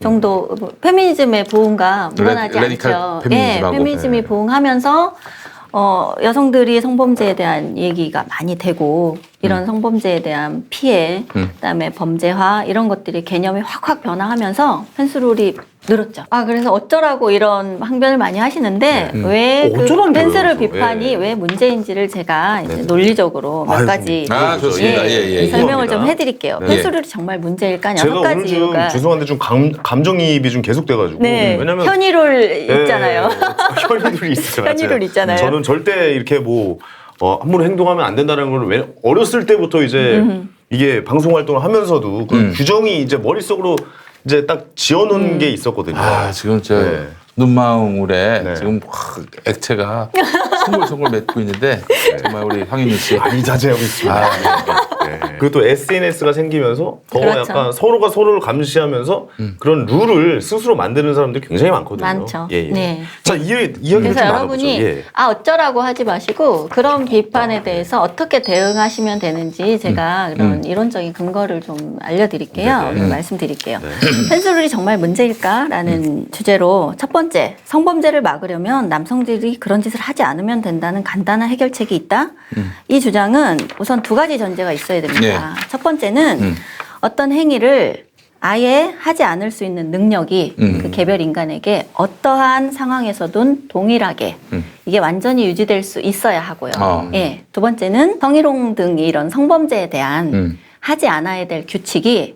정도 페미니즘의 부흥과 무관하지 레디칼 않죠. 페미니즘하고. 예, 페미니즘이 부흥하면서 여성들이 성범죄에 대한 얘기가 많이 되고 이런 성범죄에 대한 피해, 그다음에 범죄화 이런 것들이 개념이 확확 변화하면서 펜스룰이 늘었죠. 그래서 어쩌라고 이런 항변을 많이 하시는데 왜 그 어쩌라는 펜스룰 거예요, 비판이 예. 왜 문제인지를 제가 이제 논리적으로 몇 아유, 가지 좋습니다. 예. 설명을 좀 궁금합니다. 해드릴게요. 네. 펜스룰이 정말 문제일까요? 제가 한 오늘 가지 좀 이유가 죄송한데 좀 감정이입이 좀 계속돼가지고 네, 왜냐면 현의룰 있잖아요. 현이룰이 있어요. 현이룰 있잖아요. 저는 절대 이렇게 뭐 함부로 행동하면 안 된다는 걸 왜 어렸을 때부터 이제 이게 방송 활동을 하면서도 그 규정이 이제 머릿속으로 이제 딱 지어놓은 게 있었거든요. 지금 저 네. 눈망울에 네. 지금 확 액체가 송골송골 맺고 있는데 정말 우리 황윤희 씨 많이 자제하고 있습니다. 네. 그리고 또 SNS가 생기면서 더 그렇죠. 약간 서로가 서로를 감시하면서 그런 룰을 스스로 만드는 사람들이 굉장히 많거든요. 많죠. 예, 예. 네. 자, 이야기를 좀 그래서 나눠보죠. 여러분이 예. 어쩌라고 하지 마시고 그런 비판에 대해서 어떻게 대응하시면 되는지 제가 그런 이론적인 근거를 좀 알려드릴게요. 말씀드릴게요. 펜스룰이 정말 문제일까라는 주제로 첫 번째, 성범죄를 막으려면 남성들이 그런 짓을 하지 않으면 된다는 간단한 해결책이 있다. 이 주장은 우선 두 가지 전제가 있어야 됩니다. 네. 첫 번째는 어떤 행위를 아예 하지 않을 수 있는 능력이 그 개별 인간에게 어떠한 상황에서든 동일하게 이게 완전히 유지될 수 있어야 하고요. 예. 두 번째는 성희롱 등 이런 성범죄에 대한 하지 않아야 될 규칙이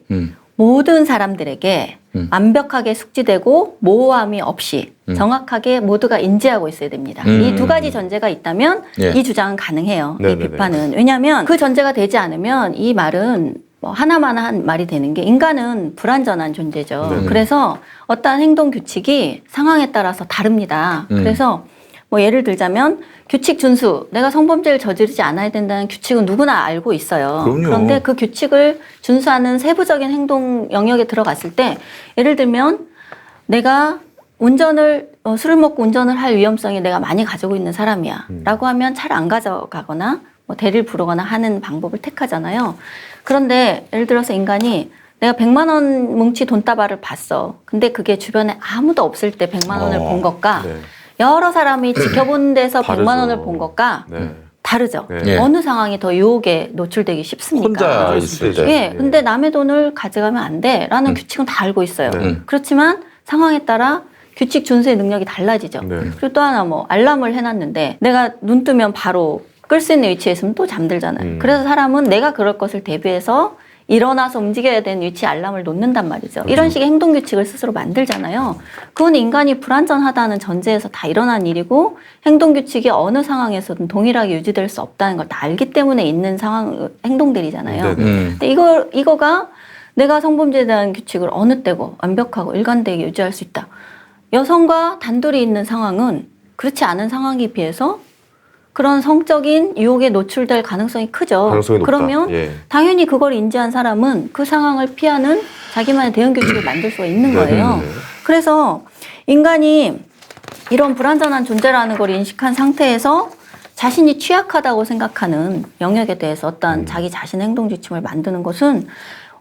모든 사람들에게 완벽하게 숙지되고 모호함이 없이 정확하게 모두가 인지하고 있어야 됩니다. 이 두 가지 전제가 있다면 예. 이 주장은 가능해요. 이 네네네. 비판은. 왜냐하면 그 전제가 되지 않으면 이 말은 뭐 하나만한 말이 되는 게 인간은 불완전한 존재죠. 네네. 그래서 어떠한 행동 규칙이 상황에 따라서 다릅니다. 그래서 뭐 예를 들자면 규칙 준수, 내가 성범죄를 저지르지 않아야 된다는 규칙은 누구나 알고 있어요. 그럼요. 그런데 그 규칙을 준수하는 세부적인 행동 영역에 들어갔을 때 예를 들면 내가 술을 먹고 운전을 할 위험성이 내가 많이 가지고 있는 사람이야 라고 하면 차를 안 가져가거나 뭐 대리를 부르거나 하는 방법을 택하잖아요. 그런데 예를 들어서 인간이 내가 100만 원 뭉치 돈다발을 봤어. 근데 그게 주변에 아무도 없을 때 100만 원을 본 것과 네. 여러 사람이 지켜본 데서 100만 다르죠. 원을 본 것과 네. 다르죠. 네. 어느 상황이 더 유혹에 노출되기 쉽습니까? 혼자 있을 때. 예, 근데 남의 돈을 가져가면 안 돼라는 규칙은 다 알고 있어요. 네. 그렇지만 상황에 따라 규칙 준수의 능력이 달라지죠. 네. 그리고 또 하나 뭐 알람을 해놨는데 내가 눈 뜨면 바로 끌 수 있는 위치에 있으면 또 잠들잖아요. 그래서 사람은 내가 그럴 것을 대비해서 일어나서 움직여야 되는 위치에 알람을 놓는단 말이죠. 이런 식의 행동 규칙을 스스로 만들잖아요. 그건 인간이 불완전하다는 전제에서 다 일어난 일이고 행동 규칙이 어느 상황에서든 동일하게 유지될 수 없다는 걸 다 알기 때문에 있는 행동들이잖아요. 근데 이거가 내가 성범죄에 대한 규칙을 어느 때고 완벽하고 일관되게 유지할 수 있다. 여성과 단둘이 있는 상황은 그렇지 않은 상황에 비해서 그런 성적인 유혹에 노출될 가능성이 크죠. 가능성이 높다. 그러면 예. 당연히 그걸 인지한 사람은 그 상황을 피하는 자기만의 대응 규칙을 만들 수가 있는 거예요. 그래서 인간이 이런 불완전한 존재라는 걸 인식한 상태에서 자신이 취약하다고 생각하는 영역에 대해서 어떤 자기 자신의 행동 지침을 만드는 것은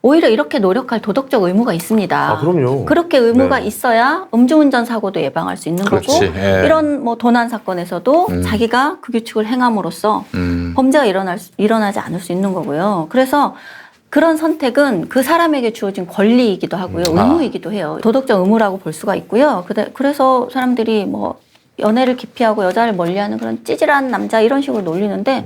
오히려 이렇게 노력할 도덕적 의무가 있습니다. 아, 그럼요. 그렇게 의무가 네. 있어야 음주운전 사고도 예방할 수 있는 그렇지. 거고 예. 이런 뭐 도난 사건에서도 자기가 그 규칙을 행함으로써 범죄가 일어나지 않을 수 있는 거고요. 그래서 그런 선택은 그 사람에게 주어진 권리이기도 하고요. 의무이기도 해요. 도덕적 의무라고 볼 수가 있고요. 그래서 사람들이 뭐 연애를 기피하고 여자를 멀리하는 그런 찌질한 남자 이런 식으로 놀리는데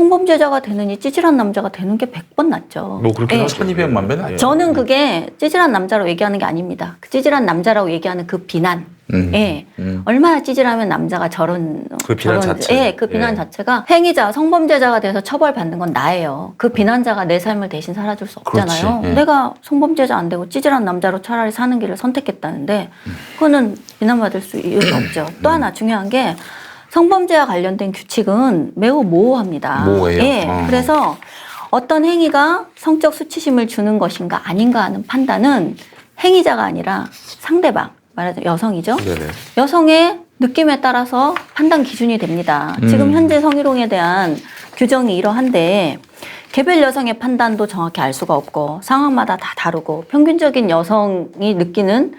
성범죄자가 되느니 찌질한 남자가 되는 게 100번 낫죠. 뭐 그렇게 예. 하죠. 1200만 배 낫죠. 저는 그게 찌질한 남자라고 얘기하는 게 아닙니다. 그 찌질한 남자라고 얘기하는 그 비난. 예. 얼마나 찌질하면 남자가 저런 그 비난 자체. 예, 그 비난 예. 자체가 행위자, 성범죄자가 돼서 처벌받는 건 나예요. 그 비난자가 내 삶을 대신 살아줄 수 없잖아요. 그렇지. 예. 내가 성범죄자 안 되고 찌질한 남자로 차라리 사는 길을 선택했다는데 그거는 비난받을 수 이유가 없죠. 또 하나 중요한 게 성범죄와 관련된 규칙은 매우 모호합니다. 모호해요? 예. 그래서 어떤 행위가 성적 수치심을 주는 것인가 아닌가 하는 판단은 행위자가 아니라 상대방, 말하자면 여성이죠. 네네. 여성의 느낌에 따라서 판단 기준이 됩니다. 지금 현재 성희롱에 대한 규정이 이러한데 개별 여성의 판단도 정확히 알 수가 없고 상황마다 다 다르고 평균적인 여성이 느끼는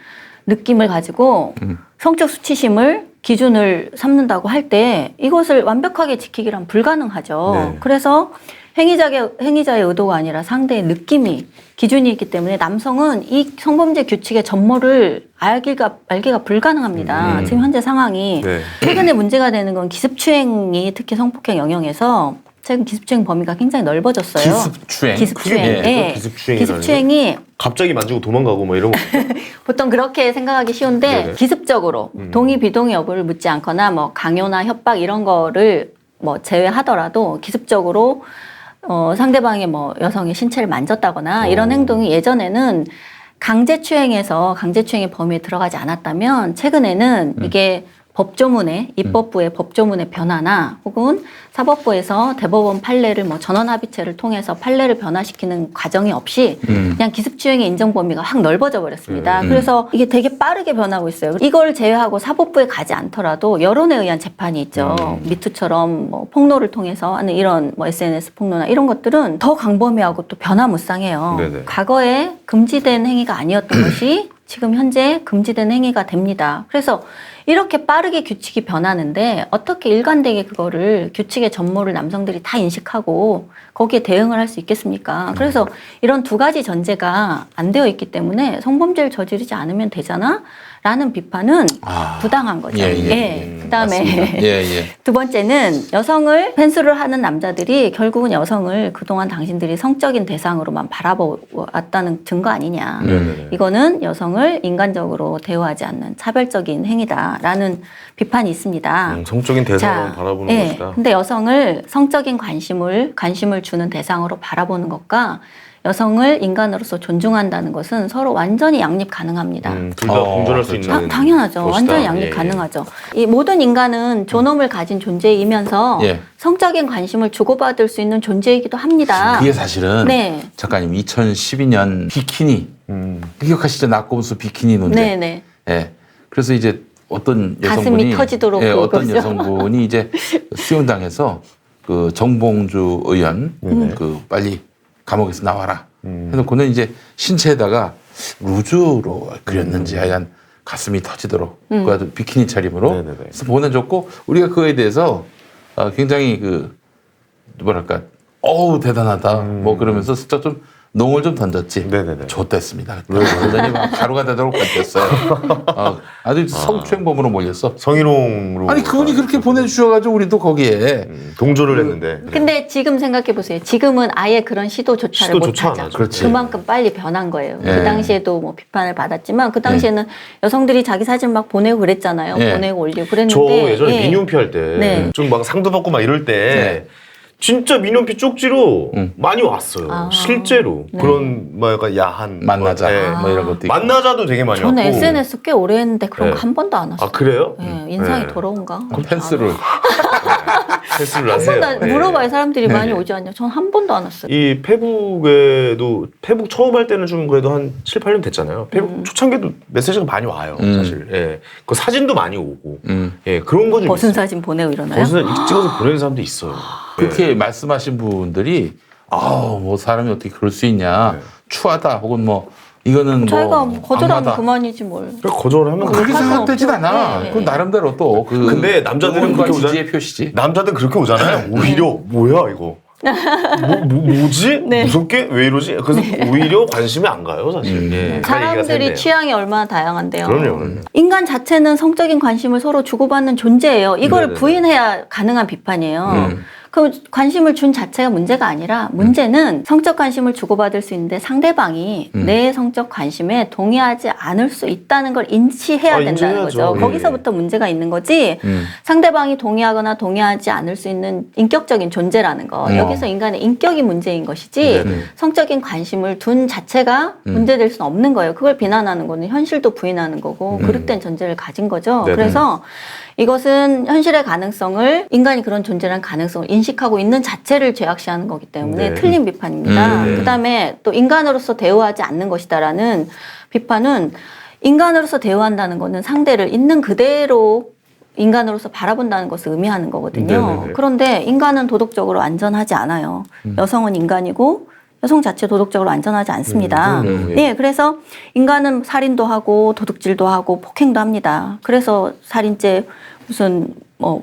느낌을 가지고 성적 수치심을 기준을 삼는다고 할 때 이것을 완벽하게 지키기란 불가능하죠. 네. 그래서 행위자의 의도가 아니라 상대의 느낌이 기준이 있기 때문에 남성은 이 성범죄 규칙의 전모를 알기가 불가능합니다. 지금 현재 상황이 네. 최근에 문제가 되는 건 기습추행이 특히 성폭행 영역에서 최근 기습추행 범위가 굉장히 넓어졌어요. 기습추행? 기습추행. 그게 예. 기습추행이라는 기습추행이 갑자기 만지고 도망가고 뭐 이런 거. 보통 그렇게 생각하기 쉬운데 네네. 기습적으로 동의 비동의 여부를 묻지 않거나 뭐 강요나 협박 이런 거를 뭐 제외하더라도 기습적으로 상대방의 뭐 여성의 신체를 만졌다거나 이런 행동이 예전에는 강제추행의 범위에 들어가지 않았다면 최근에는 이게 법조문에 입법부의 법조문의 변화나 혹은 사법부에서 대법원 판례를 뭐 전원합의체를 통해서 판례를 변화시키는 과정이 없이 그냥 기습추행의 인정 범위가 확 넓어져 버렸습니다. 그래서 이게 되게 빠르게 변하고 있어요. 이걸 제외하고 사법부에 가지 않더라도 여론에 의한 재판이 있죠. 미투처럼 뭐 폭로를 통해서 하는 이런 뭐 SNS 폭로나 이런 것들은 더 광범위하고 또 변화무쌍해요. 네네. 과거에 금지된 행위가 아니었던 것이 지금 현재 금지된 행위가 됩니다. 그래서 이렇게 빠르게 규칙이 변하는데 어떻게 일관되게 그거를 규칙의 전모를 남성들이 다 인식하고 거기에 대응을 할 수 있겠습니까? 그래서 이런 두 가지 전제가 안 되어 있기 때문에 성범죄를 저지르지 않으면 되잖아? 라는 비판은 부당한 거죠. 그다음에 맞습니다. 예. 두 번째는 여성을 펜스를 하는 남자들이 결국은 여성을 그동안 당신들이 성적인 대상으로만 바라보았다는 증거 아니냐. 이거는 여성을 인간적으로 대우하지 않는 차별적인 행위다라는 비판이 있습니다. 성적인 대상으로 바라보는 것이다. 근데 여성을 성적인 관심을 주는 대상으로 바라보는 것과 여성을 인간으로서 존중한다는 것은 서로 완전히 양립 가능합니다. 둘 다 공존할 수 있는 당연하죠. 것이다. 완전히 양립 가능하죠. 이 모든 인간은 존엄을 가진 존재이면서 예. 성적인 관심을 주고받을 수 있는 존재이기도 합니다. 그게 사실은 네. 작가님 2012년 비키니 기억하시죠? 낙곰수 비키니 논쟁. 네네. 예. 그래서 이제 어떤 가슴이 여성분이 터지도록 어떤 그거죠. 여성분이 이제 수용당해서 그 정봉주 의원 그 빨리 감옥에서 나와라. 해놓고는 이제 신체에다가 루즈로 그렸는지 하여간 가슴이 터지도록 그 비키니 차림으로 네네네. 해서 보내줬고 우리가 그거에 대해서 굉장히 그 뭐랄까 어우 대단하다 뭐 그러면서 슬쩍 좀 농을 좀 던졌지. 네네네. 좋댔습니다. 완전히 막 가루가 되도록 던졌어요. 아주 성추행범으로 몰렸어. 성희롱으로. 아니 그분이 그렇게 보내주셔가지고 우리도 거기에 동조를 했는데. 근데 지금 생각해 보세요. 지금은 아예 그런 시도조차를 시도조차 못하죠. 안 하죠. 그렇지. 그만큼 빨리 변한 거예요. 예. 그 당시에도 뭐 비판을 받았지만 그 당시에는 여성들이 자기 사진 막 보내고 그랬잖아요. 예. 보내고 올리고 저 그랬는데 예전에 예. 미니홈피 할 때 네. 좀 막 상도 받고 막 이럴 때 네. 진짜 미니홈피 쪽지로 많이 왔어요. 아. 실제로 네. 그런 뭐 약간 야한 만나자 뭐, 예. 뭐 이런 것도 있고. 만나자도 되게 많이 저는 왔고. SNS 꽤 오래 했는데 그런 네. 거 한 번도 안 왔어요. 아 그래요? 예, 인상이 네. 더러운가? 그 펜스를 패스를 한 하세요. 번도 네. 물어봐요. 사람들이 많이 오지 않냐? 전 한 번도 안 왔어요. 이 페북에도 페북 처음 할 때는 좀 그래도 한 7, 8년 됐잖아요. 페북 초창기에도 메시지가 많이 와요. 사실. 예. 그 사진도 많이 오고. 예. 그런 거 좀 벗은 있어요. 사진 보내고 이러나요? 벗은 사진 찍어서 보내는 사람도 있어요. 그렇게 말씀하신 분들이 뭐 사람이 어떻게 그럴 수 있냐 추하다 혹은 뭐 이거는 자기가 뭐 거절하면 악마다. 그만이지 뭘. 거절을 하면 그렇게 할 수는 생각되진 없죠. 않아. 네. 그건 나름대로 또 그 근데 남자들은 그렇게 지지의 표시지. 남자들은 그렇게 오잖아요. 오히려 뭐야 이거. 뭐지? 네. 무섭게? 왜 이러지? 그래서 오히려 관심이 안 가요, 사실. 예. 사람들이 취향이 얼마나 다양한데요. 그럼요. 인간 자체는 성적인 관심을 서로 주고받는 존재예요. 이걸 네네네. 부인해야 가능한 비판이에요. 그럼 관심을 준 자체가 문제가 아니라 문제는 성적 관심을 주고받을 수 있는데 상대방이 내 성적 관심에 동의하지 않을 수 있다는 걸 인지해야 된다는 인지해야죠. 거죠. 예. 거기서부터 문제가 있는 거지. 상대방이 동의하거나 동의하지 않을 수 있는 인격적인 존재라는 거. 여기서 인간의 인격이 문제인 것이지 네네. 성적인 관심을 둔 자체가 문제될 수는 없는 거예요. 그걸 비난하는 거는 현실도 부인하는 거고 그릇된 전제를 가진 거죠. 네네. 그래서 이것은 현실의 가능성을 인간이 그런 존재라는 가능성을 인식하고 있는 자체를 죄악시하는 거기 때문에 네. 틀린 비판입니다. 네. 그다음에 또 인간으로서 대우하지 않는 것이다라는 비판은 인간으로서 대우한다는 거는 상대를 있는 그대로 인간으로서 바라본다는 것을 의미하는 거거든요. 네네네. 그런데 인간은 도덕적으로 안전하지 않아요. 여성은 인간이고 여성 자체 도덕적으로 안전하지 않습니다. 예, 그래서 인간은 살인도 하고 도둑질도 하고 폭행도 합니다. 그래서 살인죄 무슨 뭐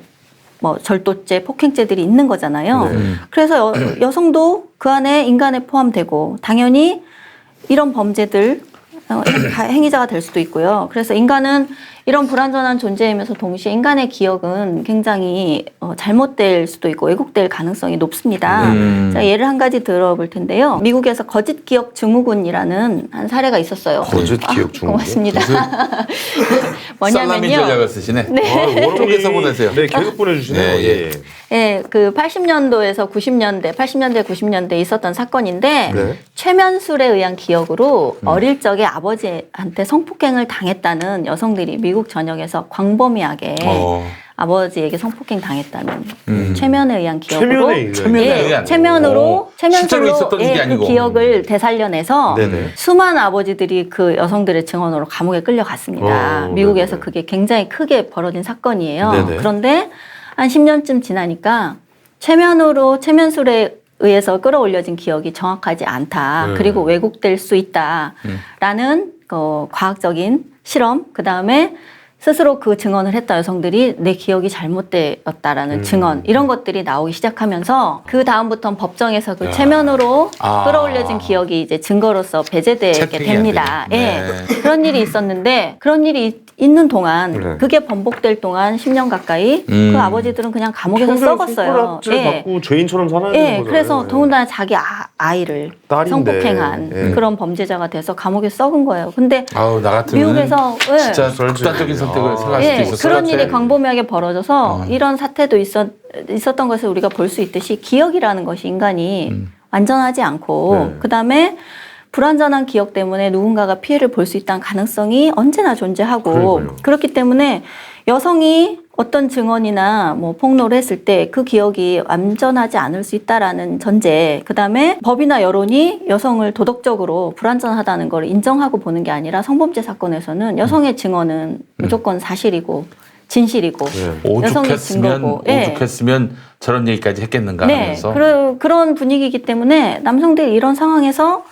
절도죄, 폭행죄들이 있는 거잖아요. 네. 그래서 여성도 그 안에 인간에 포함되고 당연히 이런 범죄들 행위자가 될 수도 있고요. 그래서 인간은 이런 불완전한 존재이면서 동시에 인간의 기억은 굉장히 잘못될 수도 있고 왜곡될 가능성이 높습니다. 자, 예를 한 가지 들어볼 텐데요. 미국에서 거짓 기억 증후군이라는 한 사례가 있었어요. 거짓 기억 증후군? 고맙습니다. 살라미 전략을 쓰시네. 쪽에서 보내세요. 네, 계속 보내주시네요. 네, 예. 예, 그 80년도에서 90년대, 80년대, 90년대에 있었던 사건인데 네. 최면술에 의한 기억으로 어릴 적에 아버지한테 성폭행을 당했다는 여성들이 미국 전역에서 광범위하게 아버지에게 성폭행 당했다는 최면에 의한 기억으로 최면에 의한. 최면에 의한. 최면으로 실제로 최면술로 있었던 일이 그 아니고. 기억을 되살려내서 네네. 수많은 아버지들이 그 여성들의 증언으로 감옥에 끌려갔습니다. 미국에서 네네. 그게 굉장히 크게 벌어진 사건이에요. 네네. 그런데 한 10년쯤 지나니까 최면술에 의해서 끌어올려진 기억이 정확하지 않다. 그리고 왜곡될 수 있다라는 과학적인 실험, 그 다음에 스스로 그 증언을 했다 여성들이 내 기억이 잘못되었다라는 증언 이런 것들이 나오기 시작하면서 그 다음부터는 법정에서 그 최면으로 끌어올려진 기억이 이제 증거로서 배제되게 채택이 안 됩니다. 되죠. 예, 네. 그런 일이 있었는데 그런 일이 있는 동안 네. 그게 번복될 동안 10년 가까이 그 아버지들은 그냥 감옥에서 썩었어요. 손가락질 받고 죄인처럼 살아야 되는 예, 거잖아요. 그래서 더군다나 자기 아이를 딸인데. 성폭행한 예. 그런 범죄자가 돼서 감옥에 썩은 거예요. 근데 아우 나 같으면 미국에서 예. 진짜 극단적인 선택을 생각할 수도 예, 있었을 그런 것 일이 같아. 광범위하게 벌어져서 이런 사태도 있었던 것을 우리가 볼 수 있듯이 기억이라는 것이 인간이 완전하지 않고 네. 그다음에 불완전한 기억 때문에 누군가가 피해를 볼 수 있다는 가능성이 언제나 존재하고 그러니까요. 그렇기 때문에 여성이 어떤 증언이나 뭐 폭로를 했을 때 그 기억이 완전하지 않을 수 있다라는 전제, 그 다음에 법이나 여론이 여성을 도덕적으로 불완전하다는 걸 인정하고 보는 게 아니라 성범죄 사건에서는 여성의 증언은 무조건 사실이고 진실이고 여성의 증거고, 오죽했으면 저런 얘기까지 했겠는가 네, 하면서 그런 분위기이기 때문에 남성들이 이런 상황에서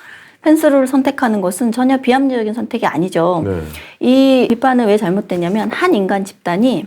펜스를 선택하는 것은 전혀 비합리적인 선택이 아니죠. 네. 이 비판은 왜 잘못됐냐면 한 인간 집단이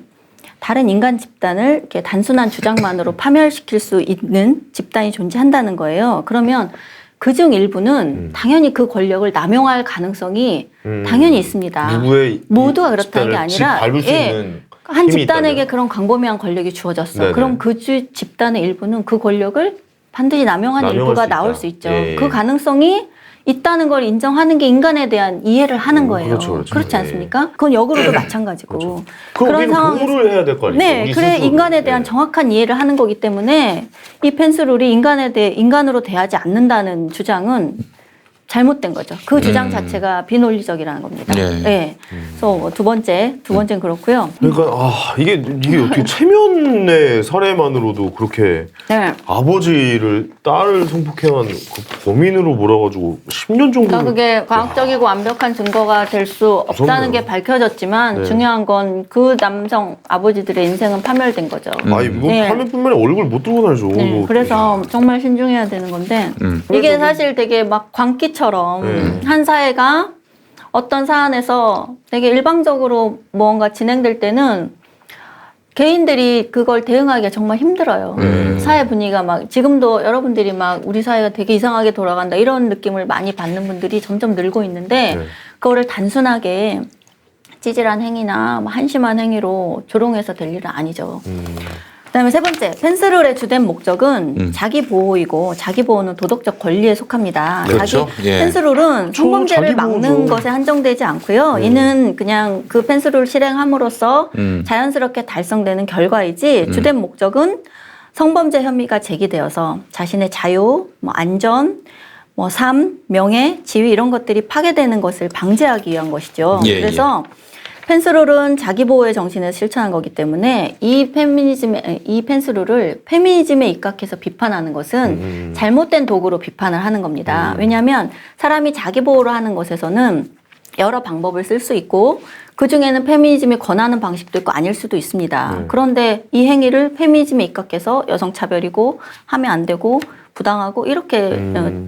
다른 인간 집단을 이렇게 단순한 주장만으로 파멸시킬 수 있는 집단이 존재한다는 거예요. 그러면 그중 일부는 당연히 그 권력을 남용할 가능성이 당연히 있습니다. 누구의 모두가 그렇다는 게 아니라 밟을 수 예, 있는 한 힘이 집단에게 있다면. 그런 광범위한 권력이 주어졌어. 네네. 그럼 그 집단의 일부는 그 권력을 반드시 남용하는 남용할 일부가 수 있다. 나올 수 있죠. 예. 그 가능성이 있다는 걸 인정하는 게 인간에 대한 이해를 하는 거예요. 그렇죠. 그렇지 예. 않습니까? 그건 역으로도 마찬가지고. 그럼 우리는 보호를 해야 될 거 아니에요? 네, 우리 그래 스스로. 인간에 대한 예. 정확한 이해를 하는 거기 때문에 이 펜스룰이 인간으로 대하지 않는다는 주장은 잘못된 거죠. 그 주장 자체가 비논리적이라는 겁니다. 네. 네. 그래서 두 번째는 그렇고요. 그러니까 이게 어떻게 체면의 사례만으로도 그렇게 네. 아버지를 딸을 성폭행한 그 범인으로 몰아가지고 10년 정도. 그러니까 그게 과학적이고 완벽한 증거가 될 수 없다는 무섭네요. 게 밝혀졌지만 네. 중요한 건 그 남성 아버지들의 인생은 파멸된 거죠. 아 이거 네. 화면뿐만이 얼굴 못 들고 다니죠. 네, 뭐. 그래서 정말 신중해야 되는 건데 이게 사실 되게 막 광기처럼 한 사회가 어떤 사안에서 되게 일방적으로 뭔가 진행될 때는 개인들이 그걸 대응하기가 정말 힘들어요. 사회 분위기가 막 지금도 여러분들이 막 우리 사회가 되게 이상하게 돌아간다 이런 느낌을 많이 받는 분들이 점점 늘고 있는데 네. 그거를 단순하게 찌질한 행위나 뭐 한심한 행위로 조롱해서 될 일은 아니죠. 그다음에 세 번째, 펜스룰의 주된 목적은 자기 보호이고 자기 보호는 도덕적 권리에 속합니다. 그렇죠. 자기 예. 펜스룰은 성범죄를 자기 막는 보호죠. 것에 한정되지 않고요. 이는 그냥 그 펜스룰 실행함으로써 음. 자연스럽게 달성되는 결과이지 주된 목적은 성범죄 혐의가 제기되어서 자신의 자유, 뭐 안전, 뭐 삶, 명예, 지위 이런 것들이 파괴되는 것을 방지하기 위한 것이죠. 예, 그래서 펜스룰은 자기 보호의 정신을 실천한 거기 때문에 이 펜스룰을 페미니즘에 입각해서 비판하는 것은 잘못된 도구로 비판을 하는 겁니다. 왜냐하면 사람이 자기 보호를 하는 것에서는 여러 방법을 쓸 수 있고 그 중에는 페미니즘이 권하는 방식도 있고 아닐 수도 있습니다. 그런데 이 행위를 페미니즘에 입각해서 여성 차별이고 하면 안 되고 부당하고 이렇게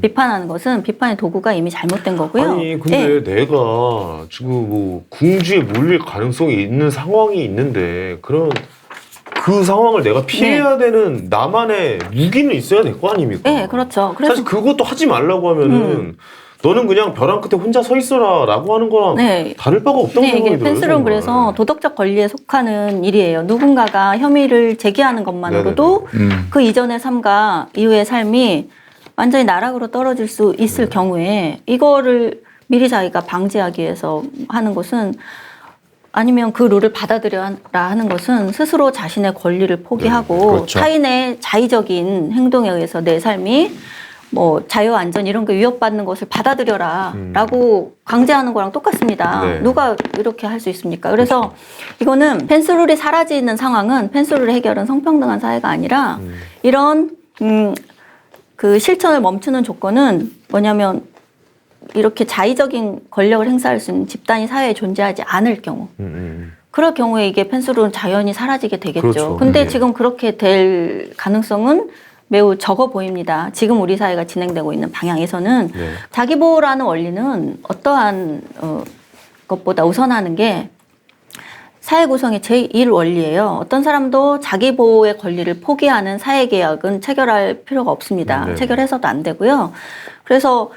비판하는 것은 비판의 도구가 이미 잘못된 거고요. 아니 근데 내가 지금 뭐 궁지에 몰릴 가능성이 있는 상황이 있는데 그런 그 상황을 내가 피해야 되는 나만의 무기는 있어야 될 거 아닙니까? 네, 그렇죠. 그래서 사실 그것도 하지 말라고 하면은 너는 그냥 벼랑 끝에 혼자 서 있어라라고 하는 거랑 네. 다를 바가 없다고 네, 생각이 이게 들어요. 펜스룰은 정말. 그래서 도덕적 권리에 속하는 일이에요. 누군가가 혐의를 제기하는 것만으로도 그 이전의 삶과 이후의 삶이 완전히 나락으로 떨어질 수 있을 경우에 이거를 미리 자기가 방지하기 위해서 하는 것은 아니면 그 룰을 받아들여라 하는 것은 스스로 자신의 권리를 포기하고 그렇죠. 타인의 자의적인 행동에 의해서 내 삶이 뭐 자유 안전 이런 게 위협받는 것을 받아들여라라고 강제하는 거랑 똑같습니다. 네. 누가 이렇게 할 수 있습니까? 그래서 이거는 펜스룰이 사라지는 상황은 펜스룰의 해결은 성평등한 사회가 아니라 이런 그 실천을 멈추는 조건은 뭐냐면 이렇게 자의적인 권력을 행사할 수 있는 집단이 사회에 존재하지 않을 경우. 그럴 경우에 이게 펜스룰은 자연히 사라지게 되겠죠. 그렇죠. 근데 네. 지금 그렇게 될 가능성은 매우 적어 보입니다. 지금 우리 사회가 진행되고 있는 방향에서는 네. 자기 보호라는 원리는 어떠한 것보다 우선하는 게 사회 구성의 제1 원리예요. 어떤 사람도 자기 보호의 권리를 포기하는 사회 계약은 체결할 필요가 없습니다. 네. 체결해서도 안 되고요. 그래서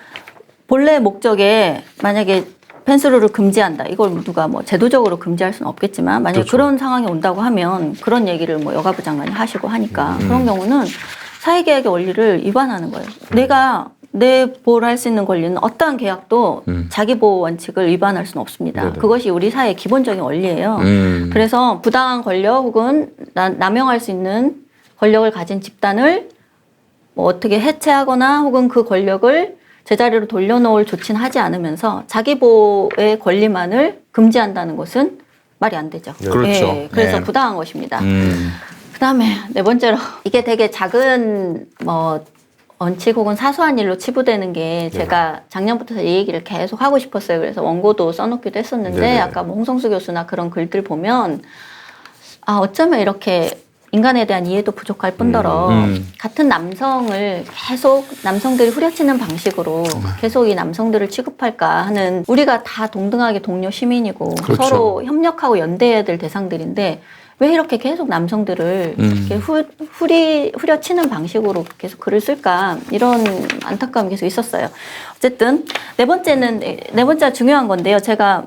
본래 목적에 만약에 펜스룰을 금지한다. 이걸 누가 뭐 제도적으로 금지할 수는 없겠지만 만약에 그렇죠. 그런 상황이 온다고 하면 그런 얘기를 뭐 여가부 장관이 하시고 하니까 그런 경우는 사회계약의 원리를 위반하는 거예요. 내가 내 보호를 할 수 있는 권리는 어떠한 계약도 자기 보호 원칙을 위반할 수는 없습니다. 네네. 그것이 우리 사회의 기본적인 원리예요. 그래서 부당한 권력 혹은 남용할 수 있는 권력을 가진 집단을 뭐 어떻게 해체하거나 혹은 그 권력을 제자리로 돌려놓을 조치는 하지 않으면서 자기 보호의 권리만을 금지한다는 것은 말이 안 되죠. 그렇죠. 예, 그래서 네. 부당한 것입니다. 그다음에 네 번째로 이게 되게 작은 뭐 원칙 혹은 사소한 일로 치부되는 게 제가 작년부터 이 얘기를 계속 하고 싶었어요. 그래서 원고도 써놓기도 했었는데 네네. 아까 뭐 홍성수 교수나 그런 글들 보면 아 어쩌면 이렇게 인간에 대한 이해도 부족할 뿐더러 같은 남성을 계속 남성들이 후려치는 방식으로 계속 이 남성들을 취급할까 하는 우리가 다 동등하게 동료 시민이고 그렇죠. 서로 협력하고 연대해야 될 대상들인데 왜 이렇게 계속 남성들을 이렇게 후려치는 방식으로 계속 글을 쓸까 이런 안타까움이 계속 있었어요. 어쨌든 네 번째가 중요한 건데요. 제가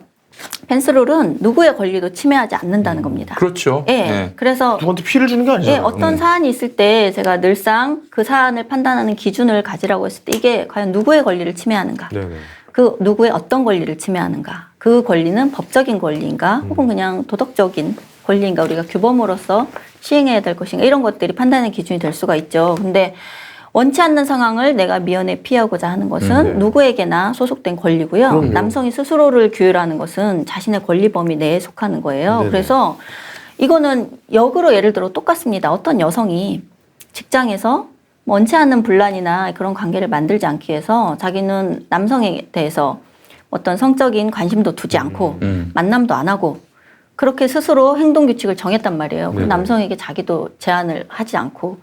펜스룰은 누구의 권리도 침해하지 않는다는 겁니다. 그렇죠. 예. 네. 그래서 누구한테 피해를 주는 게 예, 아니잖아요. 어떤 사안이 있을 때 제가 늘상 그 사안을 판단하는 기준을 가지라고 했을 때 이게 과연 누구의 권리를 침해하는가? 네네. 그 누구의 어떤 권리를 침해하는가? 그 권리는 법적인 권리인가? 혹은 그냥 도덕적인 권리인가? 우리가 규범으로서 시행해야 될 것인가? 이런 것들이 판단의 기준이 될 수가 있죠. 근데 원치 않는 상황을 내가 미연에 피하고자 하는 것은 네. 누구에게나 소속된 권리고요. 그럼요. 남성이 스스로를 규율하는 것은 자신의 권리 범위 내에 속하는 거예요. 네네. 그래서 이거는 역으로 예를 들어 똑같습니다. 어떤 여성이 직장에서 원치 않는 분란이나 그런 관계를 만들지 않기 위해서 자기는 남성에 대해서 어떤 성적인 관심도 두지 않고 만남도 안 하고 그렇게 스스로 행동 규칙을 정했단 말이에요. 그 네네. 남성에게 자기도 제한을 하지 않고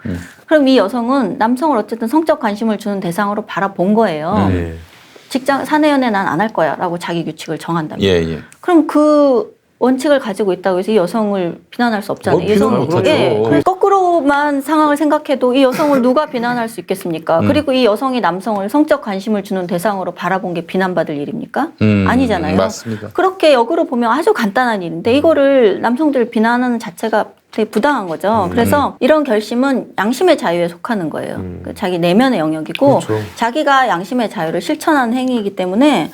그럼 이 여성은 남성을 어쨌든 성적 관심을 주는 대상으로 바라본 거예요. 네. 직장 사내 연애 난 안 할 거야라고 자기 규칙을 정한다면 예, 예. 그럼 그 원칙을 가지고 있다고 해서 이 여성을 비난할 수 없잖아요. 비난 여성을 못하죠. 예, 그래서 거꾸로만 상황을 생각해도 이 여성을 누가 비난할 수 있겠습니까? 그리고 이 여성이 남성을 성적 관심을 주는 대상으로 바라본 게 비난받을 일입니까? 아니잖아요. 맞습니다. 그렇게 역으로 보면 아주 간단한 일인데 이거를 남성들을 비난하는 자체가 되게 부당한 거죠. 그래서 이런 결심은 양심의 자유에 속하는 거예요. 그 자기 내면의 영역이고 그렇죠. 자기가 양심의 자유를 실천하는 행위이기 때문에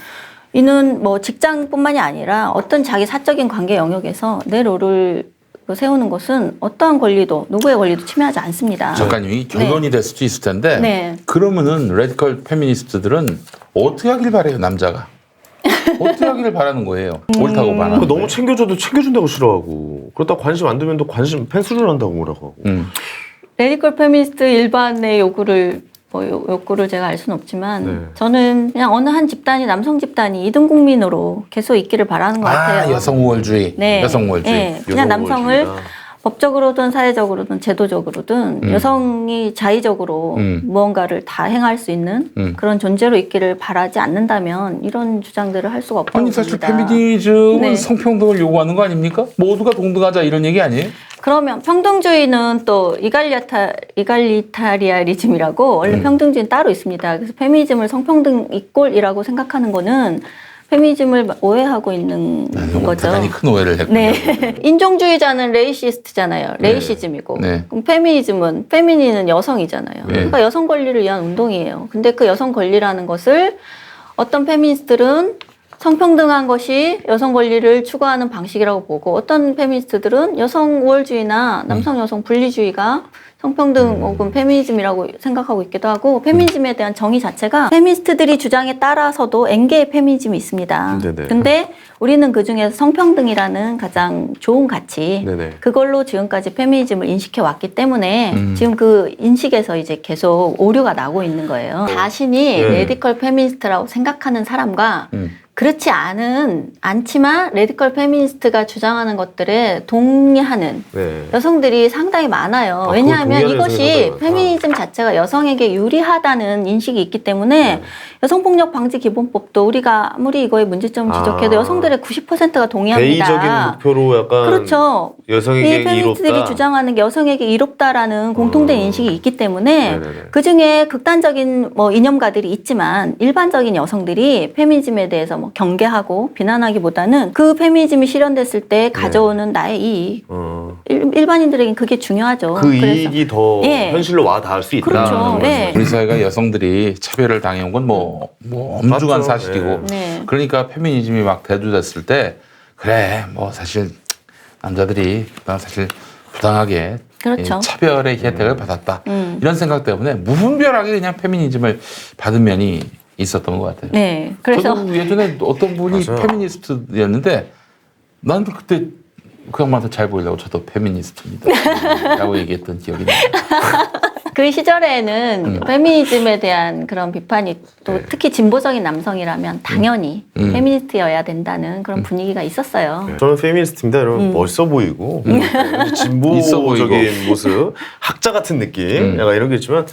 이는 뭐 직장뿐만이 아니라 어떤 자기 사적인 관계 영역에서 내 롤을 세우는 것은 어떠한 권리도 누구의 권리도 침해하지 않습니다. 작가님이 결론이 될 수도 있을 텐데 네. 그러면은 레디컬 페미니스트들은 어떻게 하길 바래요 남자가? 어떻게 하기를 바라는 거예요? 옳다고 바라는 너무 챙겨줘도 챙겨준다고 싫어하고 그러다 관심 안 두면 또 관심 펜스를 한다고 뭐라고 하고. 레디컬 페미니스트 일반의 욕구를 제가 알 수는 없지만 네. 저는 그냥 어느 한 집단이 남성 집단이 2등 국민으로 계속 있기를 바라는 것 같아요. 여성 우월주의. 네. 여성 우월주의. 네. 그냥 남성을 여성우월주의다. 법적으로든 사회적으로든 제도적으로든 여성이 자의적으로 무언가를 다 행할 수 있는 그런 존재로 있기를 바라지 않는다면 이런 주장들을 할 수가 없다고 아니 사실 봅니다. 페미니즘은 네. 성평등을 요구하는 거 아닙니까? 모두가 동등하자 이런 얘기 아니에요? 그러면 평등주의는 또 이갈리타리아리즘이라고 원래 평등주의는 따로 있습니다. 그래서 페미니즘을 성평등 이꼴이라고 생각하는 거는 페미니즘을 오해하고 있는 거죠. 대단히 큰 오해를 했군요. 네. 인종주의자는 레이시스트잖아요. 레이시즘이고. 네. 그럼 페미니는 여성이잖아요. 네. 그러니까 여성 권리를 위한 운동이에요. 근데 그 여성 권리라는 것을 어떤 페미니스트들은 성평등한 것이 여성 권리를 추구하는 방식이라고 보고 어떤 페미니스트들은 여성 우월주의나 남성 여성 분리주의가 성평등 혹은 페미니즘이라고 생각하고 있기도 하고 페미니즘에 대한 정의 자체가 페미니스트들이 주장에 따라서도 N개의 페미니즘이 있습니다. 네네. 근데 우리는 그중에서 성평등이라는 가장 좋은 가치 네네. 그걸로 지금까지 페미니즘을 인식해 왔기 때문에 지금 그 인식에서 이제 계속 오류가 나고 있는 거예요. 자신이 레디컬 페미니스트라고 생각하는 사람과 그렇지 않지만 레디컬 페미니스트가 주장하는 것들에 동의하는 네. 여성들이 상당히 많아요. 그걸 왜냐하면 동의하는 이것이 여성이 많다. 페미니즘 자체가 여성에게 유리하다는 인식이 있기 때문에 여성폭력 방지 기본법도 우리가 아무리 이거에 문제점을 지적해도 여성들의 90%가 동의합니다. 대의적인 목표로 약간 그렇죠. 이 여성에게 페미니스트들이 이롭다. 주장하는 게 여성에게 이롭다라는 공통된 인식이 있기 때문에 네네네. 그중에 극단적인 뭐 이념가들이 있지만 일반적인 여성들이 페미니즘에 대해서 뭐 경계하고 비난하기보다는 그 페미니즘이 실현됐을 때 가져오는 나의 이익 일반인들에겐 그게 중요하죠. 그 그래서 이익이 더 예. 현실로 와 닿을 수 있다. 그렇죠. 예. 우리 사회가 여성들이 차별을 당해온 건 뭐 엄중한 맞죠. 사실이고 네. 그러니까 페미니즘이 막 대두됐을 때 그래 뭐 사실 남자들이 사실 부당하게 그렇죠. 이 차별의 혜택을 받았다 이런 생각 때문에 무분별하게 그냥 페미니즘을 받은 면이 있었던 것 같아요. 네. 그래서 저도 예전에 어떤 분이 맞아요. 페미니스트였는데 난 그때 그 양반한테 잘 보이려고 저도 페미니스트입니다 라고 얘기했던 기억이 나요. 그 시절에는 페미니즘에 대한 그런 비판이 또 특히 진보적인 남성이라면 당연히 페미니스트여야 된다는 그런 분위기가 있었어요. 저는 페미니스트입니다. 여러분 멋있어 보이고 있어 진보적인 보이고. 모습, 학자 같은 느낌, 약간 이런 게 있지만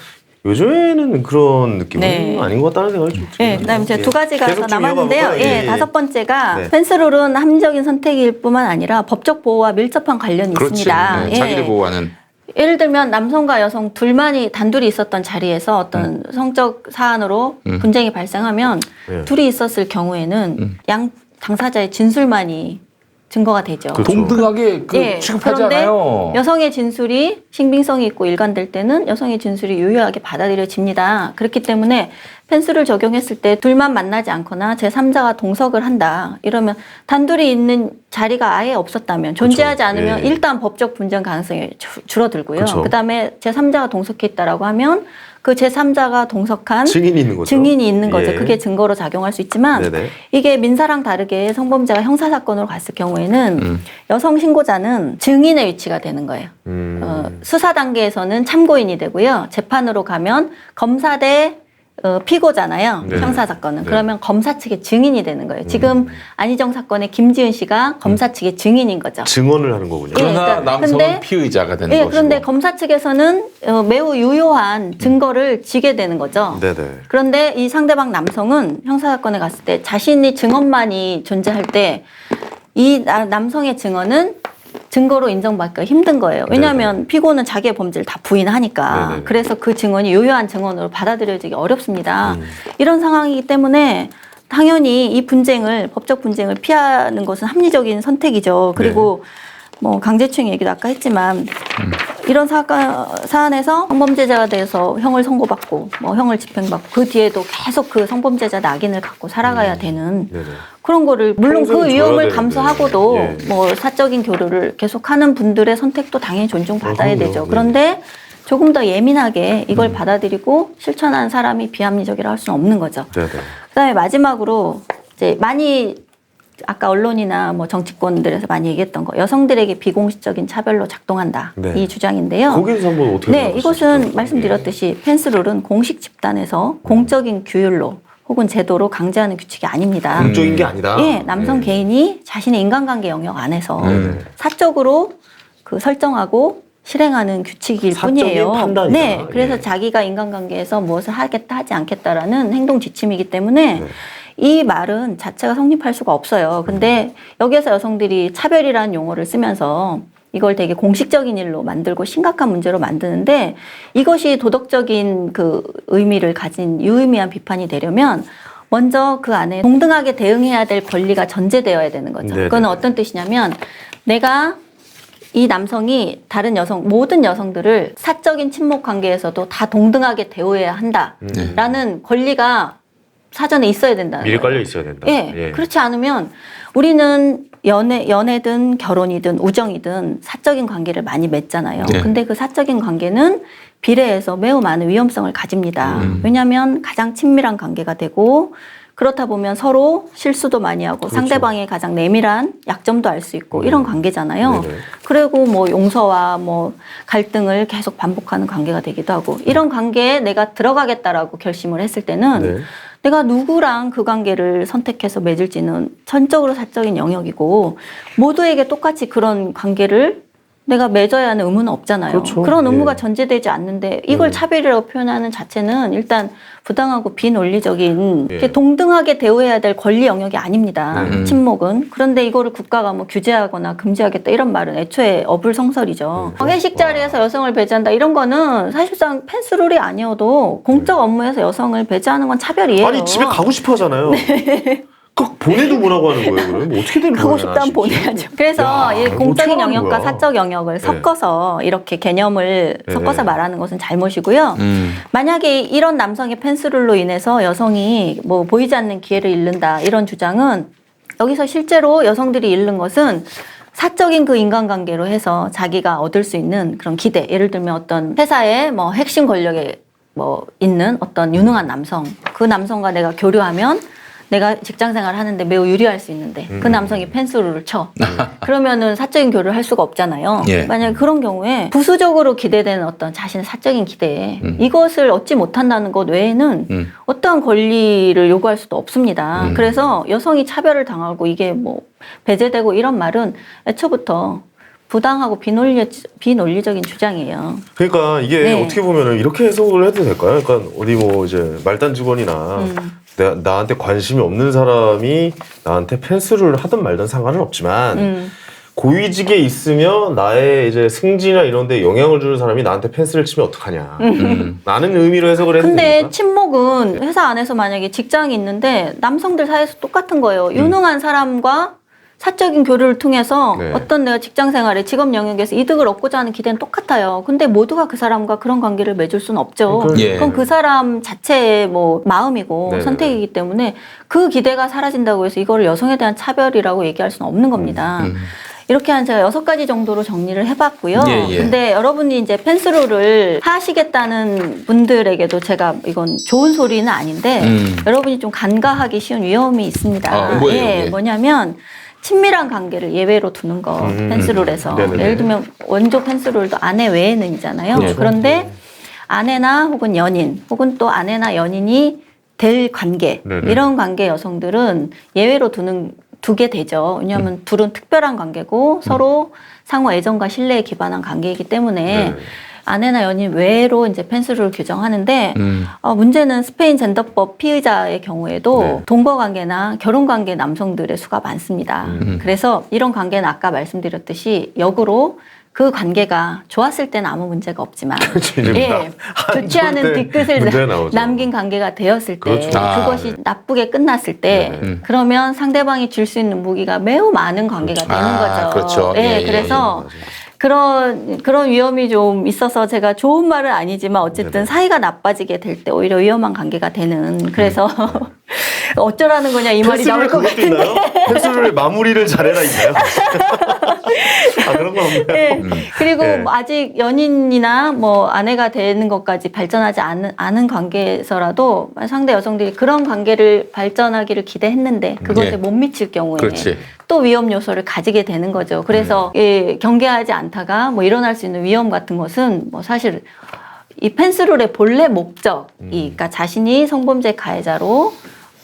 요즘에는 그런 느낌은 네. 아닌 것 같다는 생각이 좀 듭니다. 네, 그다음에 이제 두 가지가 계속 더 좀 남았는데요. 이어가볼까요? 예, 다섯 번째가 네. 펜스룰은 합리적인 선택일 뿐만 아니라 법적 보호와 밀접한 관련이 그렇지. 있습니다. 네, 예. 자기를 보호하는. 예를 들면 남성과 여성 둘만이 단둘이 있었던 자리에서 어떤 성적 사안으로 분쟁이 발생하면 네. 둘이 있었을 경우에는 양 당사자의 진술만이 증거가 되죠. 그렇죠. 동등하게 예, 취급하지 그런데 않아요. 여성의 진술이 신빙성이 있고 일관될 때는 여성의 진술이 유효하게 받아들여집니다. 그렇기 때문에 펜스를 적용했을 때 둘만 만나지 않거나 제3자가 동석을 한다. 이러면 단둘이 있는 자리가 아예 없었다면 존재하지 않으면 예. 일단 법적 분쟁 가능성이 줄어들고요. 그쵸. 그다음에 제3자가 동석해 있다라고 하면 그 제3자가 동석한 증인이 있는 거죠. 증인이 있는 거죠. 예. 그게 증거로 작용할 수 있지만 네네. 이게 민사랑 다르게 성범죄가 형사사건으로 갔을 경우에는 여성 신고자는 증인의 위치가 되는 거예요. 수사 단계에서는 참고인이 되고요. 재판으로 가면 검사 대 피고잖아요. 네. 형사사건은. 네. 그러면 검사 측의 증인이 되는 거예요. 지금 안희정 사건의 김지은 씨가 검사 측의 증인인 거죠. 증언을 하는 거군요. 예. 그러나 그러니까 남성은 근데- 피의자가 되는 예, 것이고. 그런데 검사 측에서는 매우 유효한 증거를 지게 되는 거죠. 네네. 그런데 이 상대방 남성은 형사사건에 갔을 때 자신이 증언만이 존재할 때 이 남성의 증언은 증거로 인정받기가 힘든 거예요. 왜냐하면 피고는 자기의 범죄를 다 부인하니까. 네네. 그래서 그 증언이 유효한 증언으로 받아들여지기 어렵습니다. 이런 상황이기 때문에 당연히 이 분쟁을 법적 분쟁을 피하는 것은 합리적인 선택이죠. 그리고 뭐 강제추행 얘기도 아까 했지만 이런 사안에서 성범죄자가 돼서 형을 선고받고 뭐 형을 집행받고 그 뒤에도 계속 그 성범죄자 낙인을 갖고 살아가야 되는 네네. 그런 거를 물론 평생 그 위험을 줘야 감수하고도 되는데, 예. 뭐 사적인 교류를 계속하는 분들의 선택도 당연히 존중받아야 그럼요. 되죠. 네. 그런데 조금 더 예민하게 이걸 받아들이고 실천하는 사람이 비합리적이라 할 수는 없는 거죠. 네네. 그다음에 마지막으로 이제 많이 아까 언론이나 뭐 정치권들에서 많이 얘기했던 거 여성들에게 비공식적인 차별로 작동한다 네. 이 주장인데요. 거기서 한번 어떻게 네, 생각하시죠? 이것은 말씀드렸듯이 펜스룰은 공식 집단에서 공적인 규율로 혹은 제도로 강제하는 규칙이 아닙니다. 공적인 게 아니다. 예, 남성 개인이 자신의 인간관계 영역 안에서 네. 사적으로 그 설정하고 실행하는 규칙일 사적인 뿐이에요. 판단이다. 네, 그래서 예. 자기가 인간관계에서 무엇을 하겠다 하지 않겠다라는 행동 지침이기 때문에 네. 이 말은 자체가 성립할 수가 없어요. 근데 여기에서 여성들이 차별이라는 용어를 쓰면서 이걸 되게 공식적인 일로 만들고 심각한 문제로 만드는데 이것이 도덕적인 그 의미를 가진 유의미한 비판이 되려면 먼저 그 안에 동등하게 대응해야 될 권리가 전제되어야 되는 거죠. 네네. 그건 어떤 뜻이냐면 내가 이 남성이 다른 여성, 모든 여성들을 사적인 친목 관계에서도 다 동등하게 대우해야 한다라는 권리가 사전에 있어야 된다는 미리 거예요. 깔려 있어야 된다. 예, 그렇지 않으면 우리는 연애든 결혼이든 우정이든 사적인 관계를 많이 맺잖아요. 네. 근데 그 사적인 관계는 비례해서 매우 많은 위험성을 가집니다. 왜냐하면 가장 친밀한 관계가 되고 그렇다 보면 서로 실수도 많이 하고 상대방의 가장 내밀한 약점도 알 수 있고 이런 관계잖아요. 네네. 그리고 뭐 용서와 뭐 갈등을 계속 반복하는 관계가 되기도 하고 이런 관계에 내가 들어가겠다라고 결심을 했을 때는 네. 내가 누구랑 그 관계를 선택해서 맺을지는 전적으로 사적인 영역이고 모두에게 똑같이 그런 관계를 내가 맺어야 하는 의무는 없잖아요. 그렇죠. 그런 의무가 예. 전제되지 않는데 이걸 차별이라고 표현하는 자체는 일단 부당하고 비논리적인 예. 이렇게 동등하게 대우해야 될 권리 영역이 아닙니다. 친목은. 그런데 이거를 국가가 뭐 규제하거나 금지하겠다 이런 말은 애초에 어불성설이죠. 회식 자리에서 여성을 배제한다 이런 거는 사실상 펜스룰이 아니어도 공적 업무에서 여성을 배제하는 건 차별이에요. 아니 집에 가고 싶어 하잖아요. 꼭 보내도 뭐라고 하는 거예요, 그러면? 뭐 어떻게 되는 거예요? 가고 싶다면 보내야죠. 그래서 야, 이 어떻게 공적인 하는 영역과 거야? 사적 영역을 섞어서 이렇게 개념을 네. 섞어서 말하는 것은 잘못이고요. 음. 만약에 이런 남성의 펜스룰로 인해서 여성이 뭐 보이지 않는 기회를 잃는다 이런 주장은 여기서 실제로 여성들이 잃는 것은 사적인 그 인간관계로 해서 자기가 얻을 수 있는 그런 기대, 예를 들면 어떤 회사의 뭐 핵심 권력에 뭐 있는 어떤 유능한 남성, 그 남성과 내가 교류하면 내가 직장 생활을 하는데 매우 유리할 수 있는데 그 남성이 펜스룰을 쳐. 그러면은 사적인 교류를 할 수가 없잖아요. 예. 만약에 그런 경우에 부수적으로 기대되는 어떤 자신의 사적인 기대 이것을 얻지 못한다는 것 외에는 어떠한 권리를 요구할 수도 없습니다. 그래서 여성이 차별을 당하고 이게 뭐 배제되고 이런 말은 애초부터 부당하고 비논리적인 주장이에요. 그러니까 이게 네. 어떻게 보면은 이렇게 해석을 해도 될까요? 그러니까 어디 뭐 이제 말단 직원이나 나한테 관심이 없는 사람이 나한테 펜스를 하든 말든 상관은 없지만 고위직에 있으며 나의 이제 승진이나 이런 데 영향을 주는 사람이 나한테 펜스를 치면 어떡하냐. 라는 의미로 해석을 해도 근데 됩니까? 친목은 회사 안에서 만약에 직장이 있는데 남성들 사이에서 똑같은 거예요. 유능한 사람과 사적인 교류를 통해서 네. 어떤 내가 직장 생활에 직업 영역에서 이득을 얻고자 하는 기대는 똑같아요. 근데 모두가 그 사람과 그런 관계를 맺을 수는 없죠. 예. 그건 그 사람 자체의 뭐 마음이고 네네. 선택이기 때문에 그 기대가 사라진다고 해서 이거를 여성에 대한 차별이라고 얘기할 수는 없는 겁니다. 이렇게 한 제가 6가지 정도로 정리를 해봤고요. 예, 예. 근데 여러분이 이제 펜스룰을 하시겠다는 분들에게도 제가 이건 좋은 소리는 아닌데 여러분이 좀 간과하기 쉬운 위험이 있습니다. 아, 뭐예요, 이게? 뭐냐면 친밀한 관계를 예외로 두는 거 펜스룰에서 네네네. 예를 들면 원조 펜스룰도 아내 외에는이잖아요. 그렇죠. 그런데 아내나 혹은 연인 혹은 또 아내나 연인이 될 관계 네네. 이런 관계 여성들은 예외로 두게 되죠. 왜냐하면 둘은 특별한 관계고 서로 상호 애정과 신뢰에 기반한 관계이기 때문에 네. 아내나 연인 외로 이제 펜스룰을 규정하는데 문제는 스페인 젠더법 피의자의 경우에도 네. 동거관계나 결혼관계 남성들의 수가 많습니다. 그래서 이런 관계는 아까 말씀드렸듯이 역으로 그 관계가 좋았을 때는 아무 문제가 없지만 그렇죠. 이제 예, 안 좋지 않은 좋을 때 뒤끝을 문제가 나오죠. 남긴 관계가 되었을 때 그렇죠. 그것이 나쁘게 끝났을 때 그러면 상대방이 줄 수 있는 무기가 매우 많은 관계가 되는 거죠. 그렇죠. 예, 예, 그래서 그런 위험이 좀 있어서 제가 좋은 말은 아니지만 어쨌든 사이가 나빠지게 될 때 오히려 위험한 관계가 되는 그래서 어쩌라는 거냐 이 말이 나올 것 그것도 같은데. 있나요? 펜스를 마무리를 잘해라 있나요? 아 그런 건 없나요? 예. 그리고 예. 뭐 아직 연인이나 뭐 아내가 되는 것까지 발전하지 않은 관계에서라도 상대 여성들이 그런 관계를 발전하기를 기대했는데 그것에 예. 못 미칠 경우에 그렇지. 또 위험 요소를 가지게 되는 거죠. 그래서 예, 경계하지 않다가 뭐 일어날 수 있는 위험 같은 것은 뭐 사실 이 펜스룰의 본래 목적이 그러니까 자신이 성범죄 가해자로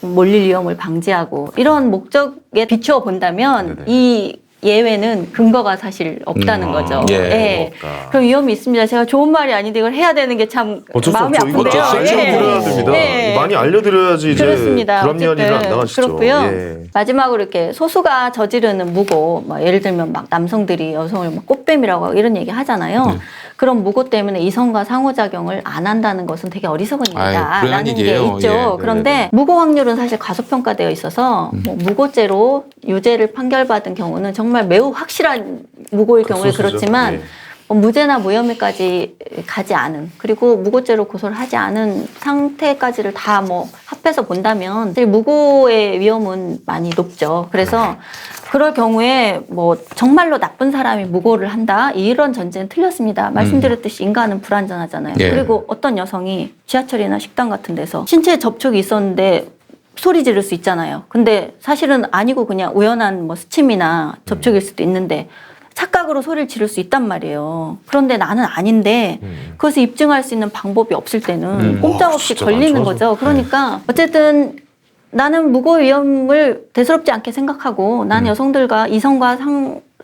몰릴 위험을 방지하고 이런 목적에 비추어 본다면 이 예외는 근거가 사실 없다는 거죠. 예. 없다. 그런 위험이 있습니다. 제가 좋은 말이 아닌데 이걸 해야 되는 게 참 어쩔 수 마음이 없죠. 이거 아픈데요. 실제로 예. 들어야 됩니다. 예. 많이 알려드려야지 이제 그렇습니다. 불합리한 일은 안 어쨌든 나가시죠. 그렇고요. 예. 마지막으로 이렇게 소수가 저지르는 무고, 뭐 예를 들면 막 남성들이 여성을 막 꽃뱀이라고 하고 이런 얘기 하잖아요. 그런 무고 때문에 이성과 상호작용을 안 한다는 것은 되게 어리석은 아유, 일이다. 불행한 라는 게 일이에요. 있죠. 예. 그런데 무고 확률은 사실 과소평가되어 있어서 뭐 무고죄로 유죄를 판결받은 경우는 정말 매우 확실한 무고일 경우에 소수죠. 그렇지만 예. 뭐 무죄나 무혐의까지 가지 않은 그리고 무고죄로 고소를 하지 않은 상태까지를 다 뭐 합해서 본다면 사실 무고의 위험은 많이 높죠. 그래서 그럴 경우에 뭐 정말로 나쁜 사람이 무고를 한다 이런 전제는 틀렸습니다. 말씀드렸듯이 인간은 불완전하잖아요. 예. 그리고 어떤 여성이 지하철이나 식당 같은 데서 신체 접촉이 있었는데 소리 지를 수 있잖아요. 근데 사실은 아니고 그냥 우연한 뭐 스침이나 접촉일 수도 있는데 착각으로 소리를 지를 수 있단 말이에요. 그런데 나는 아닌데 그것을 입증할 수 있는 방법이 없을 때는 꼼짝없이 진짜 걸리는 많죠. 거죠. 그러니까 어쨌든 나는 무고 위험을 대수롭지 않게 생각하고 난 여성들과 이성과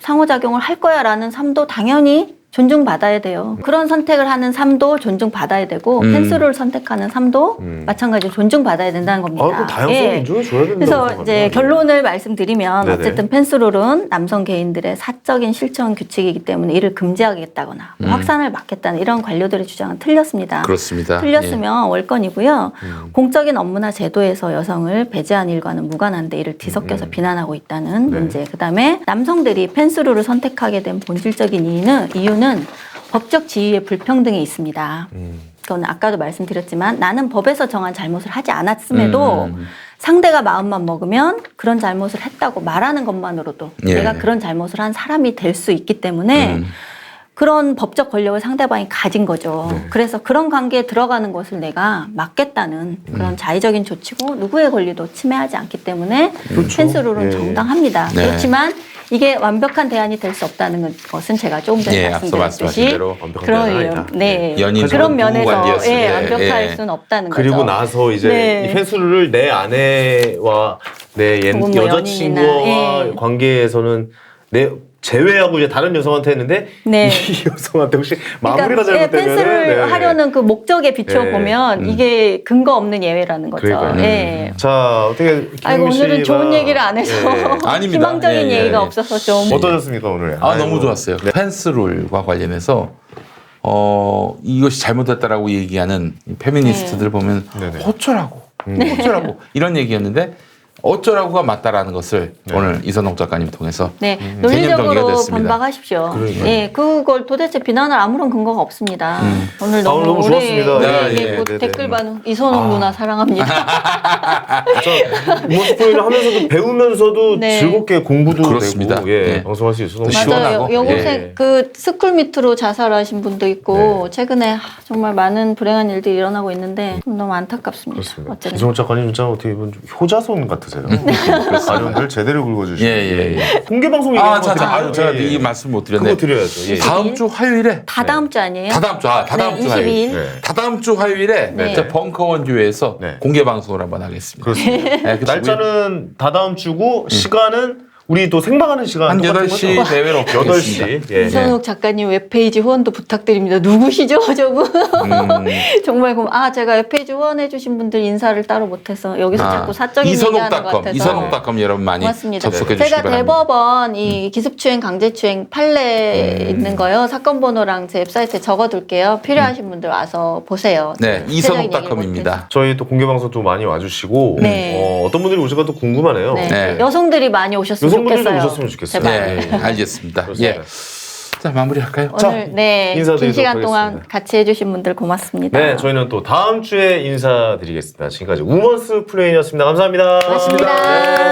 상호작용을 할 거야라는 삶도 당연히 존중받아야 돼요. 그런 선택을 하는 삶도 존중받아야 되고 펜스를 선택하는 삶도 마찬가지로 존중받아야 된다는 겁니다. 아, 그 다양성을 예. 인정해 줘야 된다고 그래서 생각합니다. 이제 결론을 말씀드리면 네네. 어쨌든 펜스룰은 남성 개인들의 사적인 실천 규칙이기 때문에 이를 금지하겠다거나 뭐 확산을 막겠다는 이런 관료들의 주장은 틀렸습니다. 그렇습니다. 틀렸으면 월권이고요. 공적인 업무나 제도에서 여성을 배제한 일과는 무관한데 이를 뒤섞여서 비난하고 있다는 네. 문제. 그다음에 남성들이 펜스룰을 선택하게 된 본질적인 이유는 법적 지위의 불평등이 있습니다. 그건 아까도 말씀드렸지만 나는 법에서 정한 잘못을 하지 않았음에도 상대가 마음만 먹으면 그런 잘못을 했다고 말하는 것만으로도 예. 내가 그런 잘못을 한 사람이 될 수 있기 때문에 그런 법적 권력을 상대방이 가진 거죠. 그래서 그런 관계에 들어가는 것을 내가 막겠다는 그런 자의적인 조치고 누구의 권리도 침해하지 않기 때문에 펜스룰은 예. 정당합니다. 네. 그렇지만 이게 완벽한 대안이 될 수 없다는 것은 제가 조금 전에 예, 앞서 말씀하신 말씀드렸듯이 대로 완벽한 그런 대안은 위험, 아니다. 네. 연인 그런 면에서 부부관계였을 때. 완벽할 예. 수는 없다는 그리고 거죠. 나서 이제 네. 이 펜스룰을 내 아내와 내 혹은 뭐 여자친구와 연인이나, 예. 관계에서는 내 제외하고 이제 다른 여성한테 했는데 네. 이 여성한테 혹시 마무리가 그러니까 잘못되면 펜스를 하려는 그 목적에 비추어 네. 보면 이게 근거 없는 예외라는 거죠. 그러니까요. 예. 자 어떻게 아이고 김용민 오늘은 씨가- 좋은 얘기를 안 해서 예. 아닙니다. 희망적인 예, 예, 얘기가 예. 없어서 좀 어떠셨습니까 오늘? 아, 아이고. 너무 좋았어요. 네. 펜스룰과 관련해서 이것이 잘못됐다라고 얘기하는 이 페미니스트들 보면 네네. 어쩌라고, 어쩌라고 이런 얘기였는데 어쩌라고가 맞다라는 것을 오늘 이선옥 작가님 통해서 네, 개념 논리적으로 정리가 됐습니다. 반박하십시오. 그러니까요. 예, 그걸 도대체 비난할 아무런 근거가 없습니다. 오늘 너무, 오늘 너무 오래 좋았습니다. 오래 네, 얘기했고 네, 네, 댓글 네. 반응 이선욱 누나 사랑합니다. 모습 보이를 하면서도 배우면서도 네. 즐겁게 공부도 그렇습니다. 되고 예, 예. 방송할 수 있어서 너무 또 시원하고. 맞아요. 요곳에 예. 그 스쿨 밑으로 자살하신 분도 있고 네. 최근에 정말 많은 불행한 일들이 일어나고 있는데 너무 안타깝습니다. 그렇습니다. 어쨌든. 이성훈 작가님 진짜 어떻게 보면 좀 효자손 같으세요. 가련들 제대로 긁어주시고. 예. 공개 방송 아, 얘기하는 거 아유, 제가 예. 이 말씀 못 드렸네. 그거 드려야죠. 예. 다음 주 화요일에 다다음 주 아니에요? 다다음 주 네, 화요일. 22일. 네. 다다음 주 화요일에 네. 저 벙커원 교회에서 네. 공개 방송을 한번 하겠습니다. 그렇습니다. 네, 그 날짜는 다다음 주고 시간은 우리 또 생방하는 시간 한 똑같은 8시 거죠? 내외로 8시. 예. 이선욱 작가님 웹페이지 후원도 부탁드립니다. 누구시죠, 저분? 정말 제가 웹페이지 후원해주신 분들 인사를 따로 못해서 여기서 자꾸 사적인 얘기하는 것 같아서. 이선옥닷컴 여러분 많이 고맙습니다. 접속해 주시기 제가 바랍니다. 대법원 이 기습추행, 강제추행 판례 있는 거요. 사건 번호랑 제 웹사이트에 적어둘게요. 필요하신 분들 와서 보세요. 네, 이선옥닷컴입니다. 저희 또 공개 방송 좀 많이 와주시고 네. 어떤 분들이 오실까 또 궁금하네요. 네. 네. 여성들이 많이 오셨으면 여성분들 좀 좋겠어요. 오셨으면 좋겠어요. 제발. 네, 알겠습니다. 예. 그렇습니다. 자, 마무리할까요? 오늘 긴 인사드리도록 시간 동안 하겠습니다. 같이 해주신 분들 고맙습니다. 네, 저희는 또 다음 주에 인사드리겠습니다. 지금까지 우먼스 플레인이었습니다. 감사합니다. 고맙습니다.